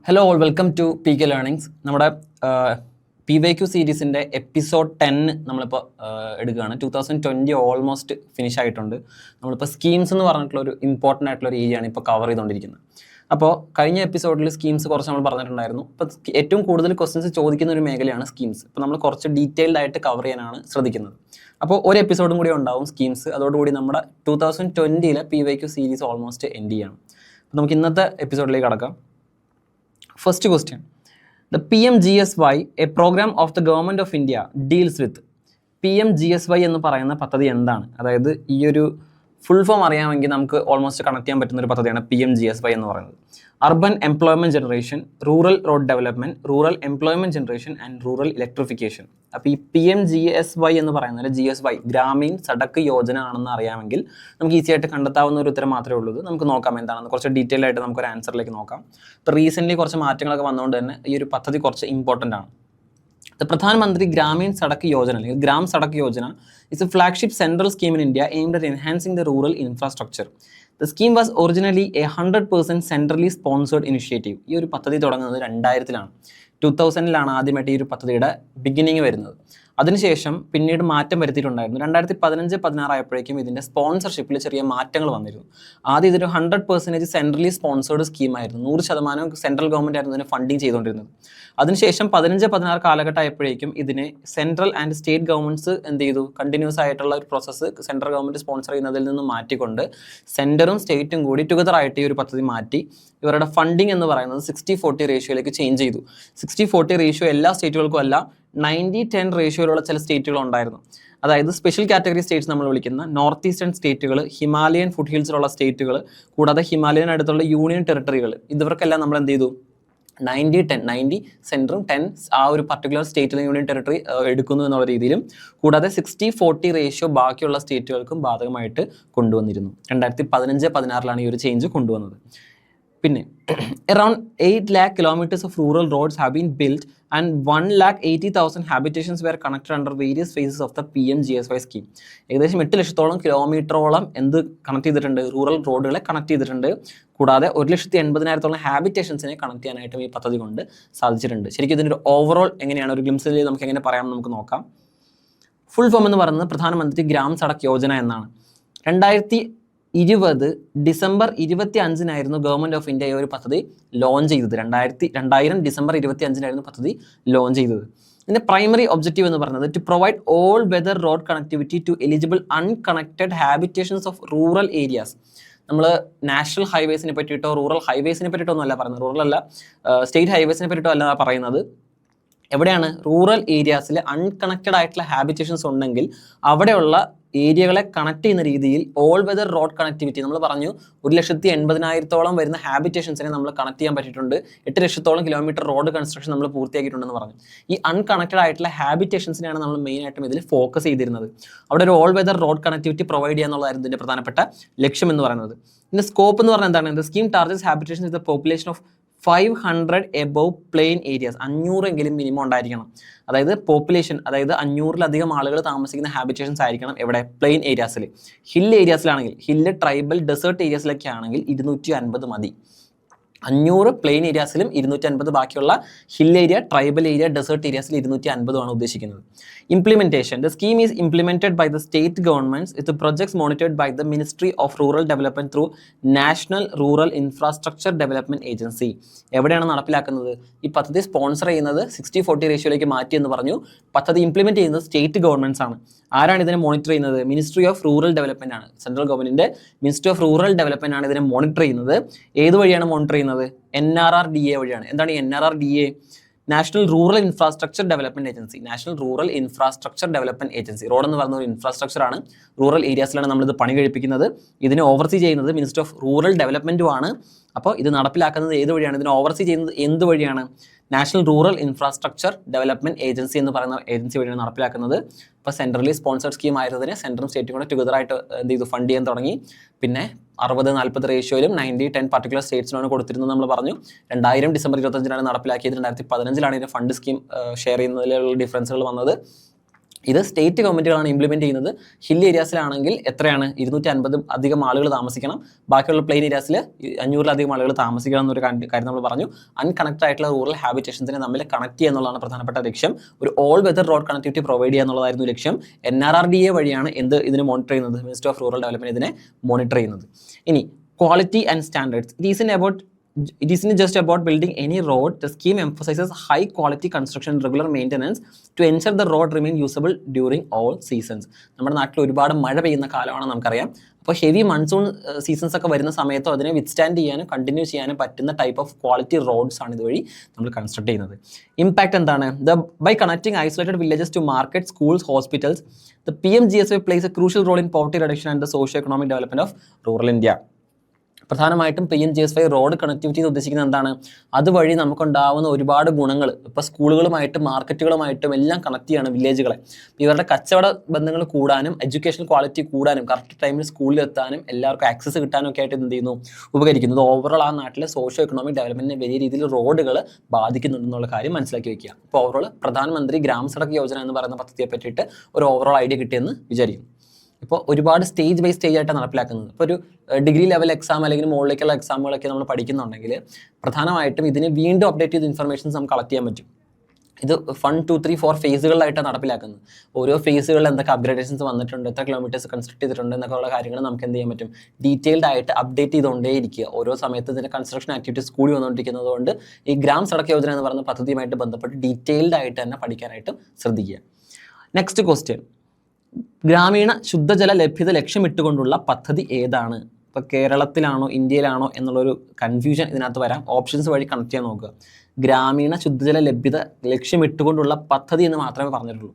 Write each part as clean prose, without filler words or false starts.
Hello all welcome to P K learnings. നമ്മുടെ P Y Q സീരീസിൻ്റെ episode 10 നമ്മളിപ്പോൾ എടുക്കുകയാണ്. 2020 ഓൾമോസ്റ്റ് ഫിനിഷ് ആയിട്ടുണ്ട്. നമ്മളിപ്പോൾ സ്കീംസ് എന്ന് പറഞ്ഞിട്ടുള്ള ഒരു ഇമ്പോർട്ടൻ്റ് ആയിട്ടുള്ള ഒരു ഏരിയയാണ് ഇപ്പോൾ കവർ ചെയ്തുകൊണ്ടിരിക്കുന്നത്. അപ്പോൾ കഴിഞ്ഞ എപ്പിസോഡിൽ സ്കീംസ് കുറച്ച് നമ്മൾ പറഞ്ഞിട്ടുണ്ടായിരുന്നു. ഇപ്പോൾ ഏറ്റവും കൂടുതൽ ക്വസ്റ്റ്യൻസ് ചോദിക്കുന്ന ഒരു മേഖലയാണ് സ്കീംസ്. ഇപ്പോൾ നമ്മൾ കുറച്ച് ഡീറ്റെയിൽഡ് ആയിട്ട് കവർ ചെയ്യാനാണ് ശ്രദ്ധിക്കുന്നത്. അപ്പോൾ ഒരു എപ്പിസോഡും കൂടി ഉണ്ടാവും സ്കീംസ്. അതോടുകൂടി നമ്മുടെ 2020 P Y Q series almost end ചെയ്യാണ്. അപ്പോൾ നമുക്ക് ഇന്നത്തെ എപ്പിസോഡിലേക്ക് കടക്കാം. First question. The PMGSY, a program of the government of India, deals with PMGSY എന്ന് പറയുന്ന പദ്ധതി എന്താണ്? അതായത് ഈ ഒരു ഫുൾ ഫോം അറിയാമെങ്കിൽ നമുക്ക് ഓൾമോസ്റ്റ് കണക്ട് ചെയ്യാൻ പറ്റുന്ന ഒരു പദ്ധതിയാണ് PMGSY എന്ന് പറയുന്നത്. Urban employment generation, rural road development, rural employment generation and rural electrification. അപ്പോൾ ഈ PMGSY എന്ന് പറയുന്നത് GSY ഗ്രാമീൺ സഡക്ക് യോജന ആണെന്ന് അറിയാമെങ്കിൽ നമുക്ക് ഈസി ആയിട്ട് കണ്ടെത്താവുന്ന ഒരു ഉത്തരം മാത്രമേ ഉള്ളൂ. നമുക്ക് നോക്കാം എന്താണെന്ന് കുറച്ച് ഡീറ്റെയിൽ ആയിട്ട് നമുക്കൊരു ആൻസറിലേക്ക് നോക്കാം. ഇപ്പോൾ റീസെൻ്റ്ലി കുറച്ച് മാറ്റങ്ങളൊക്കെ വന്നുകൊണ്ട് തന്നെ ഈ ഒരു പദ്ധതി കുറച്ച് ഇമ്പോർട്ടൻ്റ് ആണ്. പ്രധാനമന്ത്രി ഗ്രാമീൺ സഡക്ക് യോജന അല്ലെങ്കിൽ Gram Sadak Yojana is a flagship central scheme in India aimed at enhancing the rural infrastructure. The scheme was originally a 100% centrally sponsored initiative. ഈ ഒരു പദ്ധതി തുടങ്ങുന്നത് 2000 ആദ്യമായിട്ട് ഈ ഒരു പദ്ധതിയുടെ ബിഗിനിങ് വരുന്നത്. അതിനുശേഷം പിന്നീട് മാറ്റം വരുത്തിയിട്ടുണ്ടായിരുന്നു. 2015-16 ആയപ്പോഴേക്കും ഇതിൻ്റെ സ്പോൺസർഷിപ്പിൽ ചെറിയ മാറ്റങ്ങൾ വന്നിരുന്നു. ആദ്യം ഇതൊരു 100% സെൻട്രലി സ്പോൺസേർഡ് സ്കീമായിരുന്നു. 100% സെൻട്രൽ ഗവൺമെൻറ് ആയിരുന്നു ഇതിനെ ഫണ്ടിങ് ചെയ്തുകൊണ്ടിരുന്നത്. അതിനുശേഷം 15-16 കാലഘട്ടം ആയപ്പോഴേക്കും ഇതിനെ സെൻട്രൽ ആൻഡ് സ്റ്റേറ്റ് ഗവൺമെൻറ്റ്സ് എന്ത് ചെയ്തു, കണ്ടിന്യൂസ് ആയിട്ടുള്ള ഒരു പ്രോസസ്സ് സെൻട്രൽ ഗവൺമെൻറ് സ്പോൺസർ ചെയ്യുന്നതിൽ നിന്ന് മാറ്റിക്കൊണ്ട് സെൻറ്ററും സ്റ്റേറ്റും കൂടി ടുഗദർ ആയിട്ട് ഈ ഒരു പദ്ധതി മാറ്റി ഇവരുടെ ഫണ്ടിങ് എന്ന് പറയുന്നത് 60-40 റേഷ്യോയിലേക്ക് ചേഞ്ച് ചെയ്തു. 60-40 റേഷ്യോ എല്ലാ സ്റ്റേറ്റുകൾക്കും അല്ല, 90-10 റേഷ്യോയിലുള്ള ചില സ്റ്റേറ്റുകൾ ഉണ്ടായിരുന്നു. അതായത് സ്പെഷ്യൽ കാറ്റഗറി സ്റ്റേറ്റ്സ് നമ്മൾ വിളിക്കുന്ന നോർത്ത് ഈസ്റ്റേൺ സ്റ്റേറ്റുകൾ, ഹിമാലയൻ ഫുഡ് ഹിൽസിലുള്ള സ്റ്റേറ്റുകൾ, കൂടാതെ ഹിമാലയൻ അടുത്തുള്ള യൂണിയൻ ടെറിട്ടറികൾ, ഇവർക്കെല്ലാം നമ്മൾ എന്ത് ചെയ്തു, 90 സെൻറ്ററും 10 ആ ഒരു പർട്ടിക്കുലർ സ്റ്റേറ്റിലെ യൂണിയൻ ടെറിട്ടറി എടുക്കുന്നു എന്നുള്ള രീതിയിലും, കൂടാതെ 60-40 റേഷ്യോ ബാക്കിയുള്ള സ്റ്റേറ്റുകൾക്കും ബാധകമായിട്ട് കൊണ്ടുവന്നിരുന്നു. 2015-16 ഈ ഒരു ചേഞ്ച് കൊണ്ടുവന്നത്. പിന്നെ around 8 lakh kilometers of rural roads have been built and 1,80,000 habitations were connected under various phases of the PMGSY scheme. ഏകദേശം 8 ലക്ഷത്തോളം കിലോമീറ്ററോളം എന്ത് കണക്ട് ചെയ്തിട്ടുണ്ട്, റൂറൽ റോഡുകളെ കണക്ട് ചെയ്തിട്ടുണ്ട്. കൂടാതെ 1,80,000 ഹാബിറ്റേഷൻസിനെ കണക്ട് ചെയ്യാനായിട്ടും ഈ പദ്ധതി കൊണ്ട് സാധിച്ചിട്ടുണ്ട്. ശരിക്കും ഇതിൻ്റെ ഓവറോൾ എങ്ങനെയാണ്, ഒരു ഗ്ലിംസിൽ നമുക്ക് എങ്ങനെ പറയാമെന്ന് നമുക്ക് നോക്കാം. ഫുൾ ഫോം എന്ന് പറയുന്നത് പ്രധാനമന്ത്രി ഗ്രാം സഡക്ക് യോജന എന്നാണ്. 2020 ഡിസംബർ 25 ഗവൺമെൻറ് ഓഫ് ഇന്ത്യ ഈ ഒരു പദ്ധതി ലോഞ്ച് ചെയ്തത്. 2000 ഡിസംബർ 25 പദ്ധതി ലോഞ്ച് ചെയ്തത്. ഇതിൻ്റെ പ്രൈമറി ഒബ്ജക്റ്റീവ് എന്ന് പറയുന്നത് to provide all weather road connectivity to eligible unconnected habitations of rural areas. നമ്മൾ നാഷണൽ ഹൈവേസിനെ പറ്റിയിട്ടോ റൂറൽ ഹൈവേസിനെ പറ്റിയിട്ടോ ഒന്നും അല്ല പറയുന്നത്, റൂറൽ അല്ല സ്റ്റേറ്റ് ഹൈവേസിനെ പറ്റിയിട്ടോ അല്ല പറയുന്നത്. എവിടെയാണ് റൂറൽ ഏരിയാസിൽ അൺകണക്റ്റഡ് ആയിട്ടുള്ള ഹാബിറ്റേഷൻസ് ഉണ്ടെങ്കിൽ അവിടെയുള്ള ഏരിയകളെ കണക്ട് ചെയ്യുന്ന രീതിയിൽ ഓൾ വെതർ റോഡ് കണക്ടിവിറ്റി നമ്മൾ പറഞ്ഞു. 1,80,000 വരുന്ന ഹാബിറ്റേഷൻസിനെ നമ്മൾ കണക്ട് ചെയ്യാൻ പറ്റിയിട്ടുണ്ട്. 8 ലക്ഷത്തോളം കിലോമീറ്റർ റോഡ് കൺസ്ട്രക്ഷൻ നമ്മൾ പൂർത്തിയാക്കിയിട്ടുണ്ടെന്ന് പറഞ്ഞു. ഈ അൺകണക്റ്റഡ് ആയിട്ടുള്ള ഹാബിറ്റേഷൻസിനെയാണ് നമ്മൾ മെയിനായിട്ടും ഇതിൽ ഫോക്കസ് ചെയ്തിരുന്നത്. അവിടെ ഒരു all weather road connectivity provide ചെയ്യുക എന്നുള്ളതായിരുന്നു ഇതിൻ്റെ പ്രധാനപ്പെട്ട ലക്ഷ്യം എന്ന് പറയുന്നത്. ഇതിൻ്റെ സ്കോപ്പ് എന്ന് പറഞ്ഞാൽ എന്താണ്, scheme targets habitation with the population of 500 above plain areas. 500 എങ്കിലും മിനിമം ഉണ്ടായിരിക്കണം. അതായത് പോപ്പുലേഷൻ, അതായത് 500-ലധികം ആളുകൾ താമസിക്കുന്ന ഹാബിറ്റേഷൻസ് ആയിരിക്കണം എവിടെ, പ്ലെയിൻ ഏരിയാസിൽ. ഹിൽ ഏരിയാസിലാണെങ്കിൽ, ഹില്ല് ട്രൈബൽ ഡെസേർട്ട് ഏരിയാസിലൊക്കെ ആണെങ്കിൽ 250 മതി. 500 പ്ലെയിൻ ഏരിയാസിലും 250 ബാക്കിയുള്ള hill area, tribal area, desert ഏരിയാസിൽ 250 ഉദ്ദേശിക്കുന്നത്. Implementation. The scheme is implemented by the state governments with projects monitored by the ministry of rural development through national rural infrastructure development agency. എവിടെയാണ് നടപ്പിലാക്കുന്നത്? ഈ പദ്ധതി സ്പോൺസർ ചെയ്യുന്നത് 60-40 റേഷ്യോയിലേക്ക് മാറ്റി എന്ന് പറഞ്ഞു. പദ്ധതി ഇംപ്ലിമെന്റ് ചെയ്യുന്നത് സ്റ്റേറ്റ് ഗവൺമെന്റ്സ് ആണ്. ആരാണ് ഇതിനെ മോണിറ്റർ ചെയ്യുന്നത്? മിനിസ്ട്രി ഓഫ് റൂറൽ ഡെവലപ്മെന്റ് ആണ്. സെൻട്രൽ ഗവൺമെന്റിന്റെ മിനിസ്ട്രി ഓഫ് റൂറൽ ഡെവലപ്മെന്റ് ആണ് ഇതിനെ മോണിറ്റർ ചെയ്യുന്നത്. ഏത് വഴിയാണ് മോണിറ്റർ ചെയ്യുന്നത്? NRRDA വഴിയാണ്. എന്താണ് ഈ NRRDA? National rural infrastructure development agency. National rural infrastructure development agency. Road എന്ന് പറയുന്ന ഒരു ഇൻഫ്രാസ്ട്രക്ചർ ആണ്. റൂറൽ ഏരിയാസിലാണ് നമ്മളിത് പണി കഴിപ്പിക്കുന്നത്. ഇതിനെ ഓവർസീ ചെയ്യുന്നത് മിനിസ്റ്റർ ഓഫ് റൂറൽ ഡെവലപ്മെന്റും ആണ്. അപ്പോൾ ഇത് നടപ്പിലാക്കുന്നത് ഏത് വഴിയാണ്? ഇതിനെ ഓവർസീ ചെയ്യുന്നത് എന്ത് വഴിയാണ്? National rural infrastructure development agency എന്ന് പറയുന്ന ഏജൻസി വഴിയാണ് നടപ്പിലാക്കുന്നത്. ഇപ്പോൾ സെൻട്രലി സ്പോൺസർഡ് സ്കീം ആയിരുന്നതിന് സെൻട്രലും സ്റ്റേറ്റും കൂടെ ടുഗദറായിട്ട് എന്ത് ചെയ്തു, ഫണ്ട് ചെയ്യാൻ തുടങ്ങി. പിന്നെ 60-40 റേഷ്യോയിലും 90-10 പർട്ടിക്കുലർ സ്റ്റേറ്റ്സിനാണ് കൊടുത്തിരുന്നത് നമ്മൾ പറഞ്ഞു. 2000 ഡിസംബർ 25 നടപ്പിലാക്കിയത്. 2015 ഇതിൻ്റെ ഫണ്ട് സ്കീം ഷെയർ ചെയ്യുന്നതിലുള്ള ഡിഫറൻസുകൾ വന്നത്. ഇത് സ്റ്റേറ്റ് ഗവൺമെൻറ്റുകളാണ് ഇംപ്ലിമെൻറ്റ് ചെയ്യുന്നത്. ഹിൽ ഏരിയാസിലാണെങ്കിൽ എത്രയാണ് 250 അധികം ആളുകൾ താമസിക്കണം, ബാക്കിയുള്ള പ്ലെയിൻ ഏരിയാസിൽ 500-ലധികം ആളുകൾ കാര്യം നമ്മൾ പറഞ്ഞു. അൺകണക്റ്റഡ് ആയിട്ടുള്ള റൂറൽ ഹാബിറ്റേഷൻസിനെ തമ്മിൽ കണക്ട് ചെയ്യുക എന്നുള്ളതാണ് പ്രധാനപ്പെട്ട ലക്ഷ്യം. ഒരു all weather road connectivity provide ചെയ്യുക എന്നുള്ളതായിരുന്നു ലക്ഷ്യം. NRRDA വഴിയാണ് ഇതിനെ മോണിറ്റർ ചെയ്യുന്നത്, മിനിസ്റ്റർ ഓഫ് റൂറൽ ഡെവലപ്മെൻറ്റ് ഇതിനെ മോണിറ്റർ ചെയ്യുന്നത്. ഇനി quality and standards. It isn't just about building any road. The scheme emphasizes high quality construction and regular maintenance to ensure the road remain usable during all seasons. നമ്മുടെ നാട്ടിൽ ഒരുപാട് മഴ പെയ്യുന്ന കാലമാണ് നമുക്കറിയാം. അപ്പോൾ ഹെവി മൺസൂൺ സീസൺസ് ഒക്കെ വരുന്ന സമയത്തും അതിനെ വിത്ത്സ്റ്റാൻഡ് ചെയ്യാനും കണ്ടിന്യൂ ചെയ്യാനും പറ്റുന്ന ടൈപ്പ് ഓഫ് ക്വാളിറ്റി റോഡ്സ് ആണ് ഇതുവഴി നമ്മൾ കൺസ്ട്രക്ട് ചെയ്യുന്നത്. ഇമ്പാക്ട് എന്താണ്? By connecting isolated villages to market, schools, hospitals, the PMGSY plays a crucial role in poverty reduction and the socio-economic development of rural India. പ്രധാനമായിട്ടും PMGSY road connectivity ഉദ്ദേശിക്കുന്നത് എന്താണ്? അതുവഴി നമുക്കുണ്ടാവുന്ന ഒരുപാട് ഗുണങ്ങൾ, ഇപ്പോൾ സ്കൂളുകളുമായിട്ടും മാർക്കറ്റുകളുമായിട്ടും എല്ലാം കണക്ട് ചെയ്യാണ് വില്ലേജുകളെ. ഇവരുടെ കച്ചവട ബന്ധങ്ങൾ കൂടാനും എഡ്യൂക്കേഷൻ ക്വാളിറ്റി കൂടാനും കറക്റ്റ് ടൈമിൽ സ്കൂളിൽ എത്താനും എല്ലാവർക്കും ആക്സസ് കിട്ടാനും ഒക്കെ ആയിട്ട് എന്ത് ചെയ്യുന്നു, ഉപകരിക്കുന്നത്. ഓവറോൾ ആ നാട്ടിലെ സോഷ്യോ എക്കണോമിക് ഡെവലപ്മെന്റിനെ വലിയ രീതിയിൽ റോഡുകൾ ബാധിക്കുന്നുണ്ടെന്നുള്ള കാര്യം മനസ്സിലാക്കി വെക്കുക. ഇപ്പോൾ ഓവറോൾ പ്രധാനമന്ത്രി ഗ്രാം സഡക് യോജന എന്ന് പറയുന്ന പദ്ധതിയെ പറ്റിയിട്ട് ഒരു ഓവറോൾ ഐഡിയ കിട്ടിയെന്ന് വിചാരിക്കും. ഇപ്പോൾ ഒരുപാട് സ്റ്റേജ് ബൈ സ്റ്റേജ് ആയിട്ടാണ് നടപ്പിലാക്കുന്നത്. ഇപ്പോൾ ഒരു ഡിഗ്രി ലെവൽ എക്സാം അല്ലെങ്കിൽ മുകളിലേക്കുള്ള എക്സാമുകളൊക്കെ നമ്മൾ പഠിക്കുന്നുണ്ടെങ്കിൽ പ്രധാനമായിട്ടും ഇതിന് വീണ്ടും അപ്ഡേറ്റ് ചെയ്ത ഇൻഫർമേഷൻസ് നമുക്ക് കളക്ട് ചെയ്യാൻ പറ്റും. ഇത് 1, 2, 3, 4 ഫേസുകളിലായിട്ടാണ് നടപ്പിലാക്കുന്നത്. ഓരോ ഫേസുകളിൽ എന്തൊക്കെ അപ്ഗ്രേഡേഷൻസ് വന്നിട്ടുണ്ട്, എത്ര കിലോമീറ്റേഴ്സ് കൺസ്ട്രക്ട് ചെയ്തിട്ടുണ്ട് എന്നൊക്കെയുള്ള കാര്യങ്ങൾ നമുക്ക് എന്ത് ചെയ്യാൻ പറ്റും, ഡീറ്റെയിൽഡ് ആയിട്ട് അപ്ഡേറ്റ് ചെയ്തുകൊണ്ടേയിരിക്കുക. ഓരോ സമയത്ത് ഇതിൻ്റെ കൺസ്ട്രക്ഷൻ ആക്ടിവിറ്റീസ് കൂടി വന്നുകൊണ്ടിരിക്കുന്നത് കൊണ്ട് ഈ ഗ്രാം സഡക് യോജന എന്ന് പറയുന്ന പദ്ധതിയുമായിട്ട് ബന്ധപ്പെട്ട് ഡീറ്റെയിൽഡ് ആയിട്ട് തന്നെ പഠിക്കാനായിട്ട് ശ്രദ്ധിക്കുക. നെക്സ്റ്റ് ക്വസ്റ്റ്യൻ, ഗ്രാമീണ ശുദ്ധജല ലഭ്യത ലക്ഷ്യമിട്ടുകൊണ്ടുള്ള പദ്ധതി ഏതാണ്? ഇപ്പോൾ കേരളത്തിലാണോ ഇന്ത്യയിലാണോ എന്നുള്ളൊരു കൺഫ്യൂഷൻ ഇതിനകത്ത് വരാം. ഓപ്ഷൻസ് വഴി കണക്ട് ചെയ്യാൻ നോക്കുക. ഗ്രാമീണ ശുദ്ധജല ലഭ്യത ലക്ഷ്യമിട്ടുകൊണ്ടുള്ള പദ്ധതി എന്ന് മാത്രമേ പറഞ്ഞിട്ടുള്ളൂ.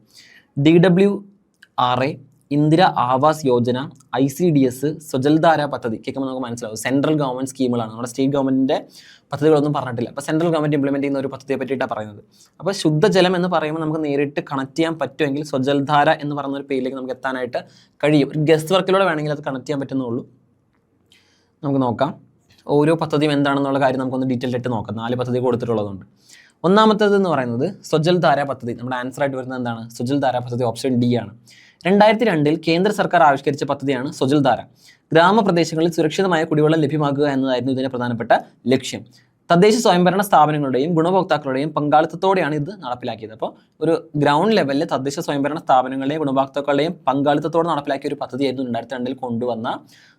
DWRA, ഇന്ദിര ആവാസ് യോജന, ICDS, സ്വജൽധാര പദ്ധതി കേൾക്കുമ്പോൾ നമുക്ക് മനസ്സിലാവും സെൻട്രൽ ഗവൺമെൻറ് സ്കീമുകളാണ്. നമ്മുടെ സ്റ്റേറ്റ് ഗവൺമെൻറ്റിൻ്റെ പദ്ധതികളൊന്നും പറഞ്ഞിട്ടില്ല. അപ്പോൾ സെൻട്രൽ ഗവൺമെൻറ് ഇംപ്ലിമെൻറ്റ് ചെയ്യുന്ന ഒരു പദ്ധതിയെ പറ്റിയിട്ടാണ് പറയുന്നത്. അപ്പോൾ ശുദ്ധജലം എന്ന് പറയുമ്പോൾ നമുക്ക് നേരിട്ട് കണക്ട് ചെയ്യാൻ പറ്റുമെങ്കിൽ സ്വജൽധാര എന്ന് പറയുന്ന ഒരു പേരിലേക്ക് നമുക്ക് എത്താനായിട്ട് കഴിയും. ഒരു ഗസ്റ്റ് വർക്കിലൂടെ വേണമെങ്കിൽ അത് കണക്ട് ചെയ്യാൻ പറ്റുന്നുള്ളൂ. നമുക്ക് നോക്കാം ഓരോ പദ്ധതിയും എന്താണെന്നുള്ള കാര്യം നമുക്കൊന്ന് ഡീറ്റെയിൽ ആയിട്ട് നോക്കാം. 4 പദ്ധതി കൊടുത്തിട്ടുള്ളതുകൊണ്ട്. ഒന്നാമത്തേത് എന്ന് പറയുന്നത് സ്വജൽധാര പദ്ധതി. നമ്മുടെ ആൻസർ ആയിട്ട് വരുന്നത് എന്താണ്? സ്വജൽധാര പദ്ധതി ഓപ്ഷൻ D ആണ്. 2002 കേന്ദ്ര സർക്കാർ ആവിഷ്കരിച്ച പദ്ധതിയാണ് സ്വജൽധാര. ഗ്രാമപ്രദേശങ്ങളിൽ സുരക്ഷിതമായ കുടിവെള്ളം ലഭ്യമാക്കുക എന്നതായിരുന്നു ഇതിന്റെ പ്രധാനപ്പെട്ട ലക്ഷ്യം. തദ്ദേശ സ്വയംഭരണ സ്ഥാപനങ്ങളുടെയും ഗുണഭോക്താക്കളുടെയും പങ്കാളിത്തത്തോടെയാണ് ഇത് നടപ്പിലാക്കിയത്. അപ്പോൾ ഒരു ഗ്രൗണ്ട് ലെവലിൽ തദ്ദേശ സ്വയംഭരണ സ്ഥാപനങ്ങളുടെയും ഗുണഭോക്താക്കളുടെയും പങ്കാളിത്തത്തോടെ നടപ്പിലാക്കിയ ഒരു പദ്ധതിയായിരുന്നു 2002 കൊണ്ടുവന്ന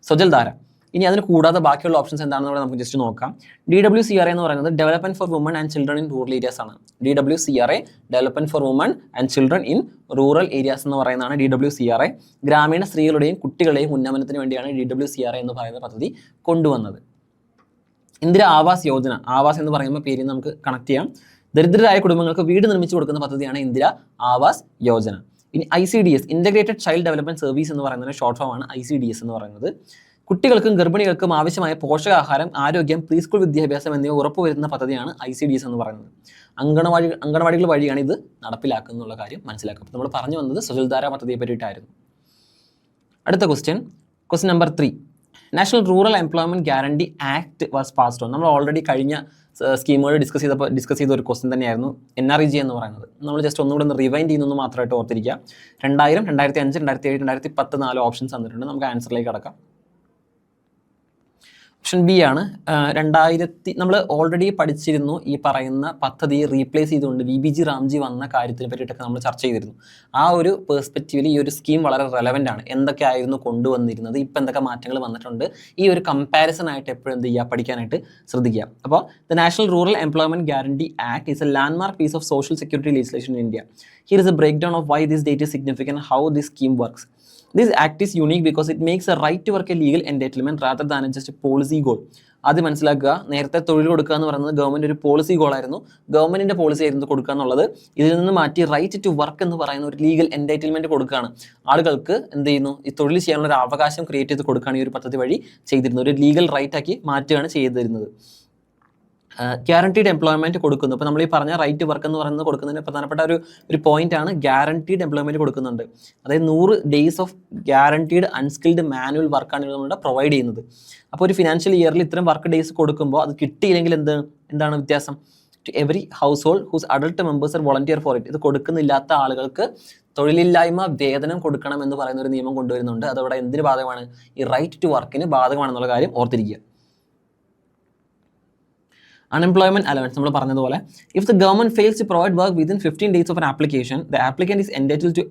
സ്വജൽധാര. ഇനി അതിന് കൂടാതെ ബാക്കിയുള്ള ഓപ്ഷൻസ് എന്താണെന്ന് നമുക്ക് ജസ്റ്റ് നോക്കാം. DWCRA എന്ന് പറയുന്നത് development for women and children in rural areas ആണ്. DWCRA development for women and children in rural areas എന്ന് പറയുന്നതാണ് DWCRA. ഗ്രാമീണ സ്ത്രീകളുടെയും കുട്ടികളുടെയും ഉന്നമനത്തിന് വേണ്ടിയാണ് DWCRA എന്ന് പറയുന്ന പദ്ധതി കൊണ്ടുവന്നത്. ഇന്ദിര ആവാസ് യോജന, ആവാസ് എന്ന് പറയുമ്പോൾ പേരിൽ നമുക്ക് കണക്ട് ചെയ്യാം. ദരിദ്രരായ കുടുംബങ്ങൾക്ക് വീട് നിർമ്മിച്ചു കൊടുക്കുന്ന പദ്ധതിയാണ് ഇന്ദിര ആവാസ് യോജന. ഇനി ICDS, integrated child development service എന്ന് പറയുന്നതിന് ഷോർട്ട് ഫോം ആണ് ICDS എന്ന് പറയുന്നത്. കുട്ടികൾക്കും ഗർഭിണികൾക്കും ആവശ്യമായ പോഷകാഹാരം, ആരോഗ്യം, പ്രീ സ്കൂൾ വിദ്യാഭ്യാസം എന്നിവ ഉറപ്പുവരുത്തുന്ന പദ്ധതിയാണ് ICDS എന്ന് പറയുന്നത്. അങ്കണവാടികൾ വഴിയാണ് ഇത് നടപ്പിലാക്കുക എന്നുള്ള കാര്യം മനസ്സിലാക്കുക. നമ്മൾ പറഞ്ഞു വന്നത് സ്വജൽധാര പദ്ധതിയെ പറ്റിയിട്ടായിരുന്നു. അടുത്ത question number 3. National rural employment guarantee act was passed on. നമ്മൾ ഓൾറെഡി കഴിഞ്ഞ സ്കീമുകൾ ഡിസ്കസ് ചെയ്ത ഒരു ക്വസ്റ്റ്യൻ തന്നെയായിരുന്നു NREG എന്ന് പറയുന്നത്. നമ്മൾ ജസ്റ്റ് ഒന്നുകൂടെ ഒന്ന് റിവൈൻഡ് ചെയ്യുന്നൊന്ന് മാത്രമായിട്ട് ഓർത്തിരിക്കുക. 2000, 2005, 2007, 2010 4 ഓപ്ഷൻസ് തന്നിട്ടുണ്ട്. നമുക്ക് ആൻസറിലേക്ക് കടക്കാം. ഓപ്ഷൻ B ആണ്. 2000 നമ്മൾ ഓൾറെഡി പഠിച്ചിരുന്നു. ഈ പറയുന്ന പദ്ധതി റീപ്ലേസ് ചെയ്തുകൊണ്ട് VBG റാംജി വന്ന കാര്യത്തിനെ പറ്റിയിട്ടൊക്കെ നമ്മൾ ചർച്ച ചെയ്തിരുന്നു. ആ ഒരു പെർസ്പെക്റ്റീവിൽ ഈ ഒരു സ്കീം വളരെ റെലവൻ്റ് ആണ്. എന്തൊക്കെ ആയിരുന്നു കൊണ്ടുവന്നിരുന്നത്, ഇപ്പം എന്തൊക്കെ മാറ്റങ്ങൾ വന്നിട്ടുണ്ട്, ഈ ഒരു കമ്പാരിസൺ ആയിട്ട് എപ്പോഴും എന്ത് ചെയ്യുക, പഠിക്കാനായിട്ട് ശ്രദ്ധിക്കുക. അപ്പോൾ the national rural employment guarantee act is a landmark piece of social security legislation in India. Here is a break down of why this date is significant, how this scheme works. This act is unique because it makes a right to work a legal entitlement rather than just a policy goal. അത് മനസ്സിലാക്കുക. നേരത്തെ തൊഴിൽ കൊടുക്കുക എന്ന് പറയുന്നത് government ഒരു policy ഗോളായിരുന്നു, ഗവൺമെൻറ്റിൻ്റെ policy ആയിരുന്നു കൊടുക്കുക എന്നുള്ളത്. ഇതിൽ നിന്ന് മാറ്റി റൈറ്റ് ടു വർക്ക് എന്ന് പറയുന്ന ഒരു ലീഗൽ എൻറ്റൈറ്റിൽമെൻറ്റ് കൊടുക്കുകയാണ്. ആളുകൾക്ക് എന്ത് ചെയ്യുന്നു, ഈ തൊഴിൽ ചെയ്യാനുള്ള ഒരു അവകാശം ക്രിയേറ്റ് ചെയ്ത് കൊടുക്കുകയാണ് ഈ ഒരു പദ്ധതി വഴി ചെയ്തിരുന്നത്. ഒരു ലീഗൽ റൈറ്റ് ആക്കി മാറ്റുകയാണ് ചെയ്തിരുന്നത്. ഗ്യാരണ്ടീഡ് എംപ്ലോയ്മെൻറ്റ് കൊടുക്കുന്നു. ഇപ്പോൾ നമ്മൾ ഈ പറഞ്ഞ റൈറ്റ് വർക്ക് എന്ന് പറയുന്നത് കൊടുക്കുന്നതിന് പ്രധാനപ്പെട്ട ഒരു പോയിന്റ് ആണ് ഗ്യാരണ്ടീഡ് എംപ്ലോയ്മെൻറ്റ് കൊടുക്കുന്നുണ്ട്. അതായത് 100 days of guaranteed unskilled manual വർക്കാണ് നമ്മളുടെ പ്രൊവൈഡ് ചെയ്യുന്നത്. അപ്പോൾ ഒരു ഫിനാൻഷ്യൽ ഇയറിൽ ഇത്തരം വർക്ക് ഡേയ്സ് കൊടുക്കുമ്പോൾ അത് കിട്ടിയില്ലെങ്കിൽ എന്താണ് വ്യത്യാസം? To every household whose adult members are volunteer for it. ഇത് കൊടുക്കുന്നില്ലാത്ത ആളുകൾക്ക് തൊഴിലില്ലായ്മ വേതനം കൊടുക്കണം എന്ന് പറയുന്ന ഒരു നിയമം കൊണ്ടുവരുന്നുണ്ട്. അതവിടെ എന്തിന് ബാധകമാണ്? ഈ റൈറ്റ് ടു വർക്കിന് ബാധകമാണെന്നുള്ള കാര്യം ഓർത്തിരിക്കുക. അൺഎംപ്ലോയ്മെന്റ് അലവൻസ് നമ്മൾ പറഞ്ഞതുപോലെ, if the government fails to provide work within 15 days of an application, the applicant is entitled to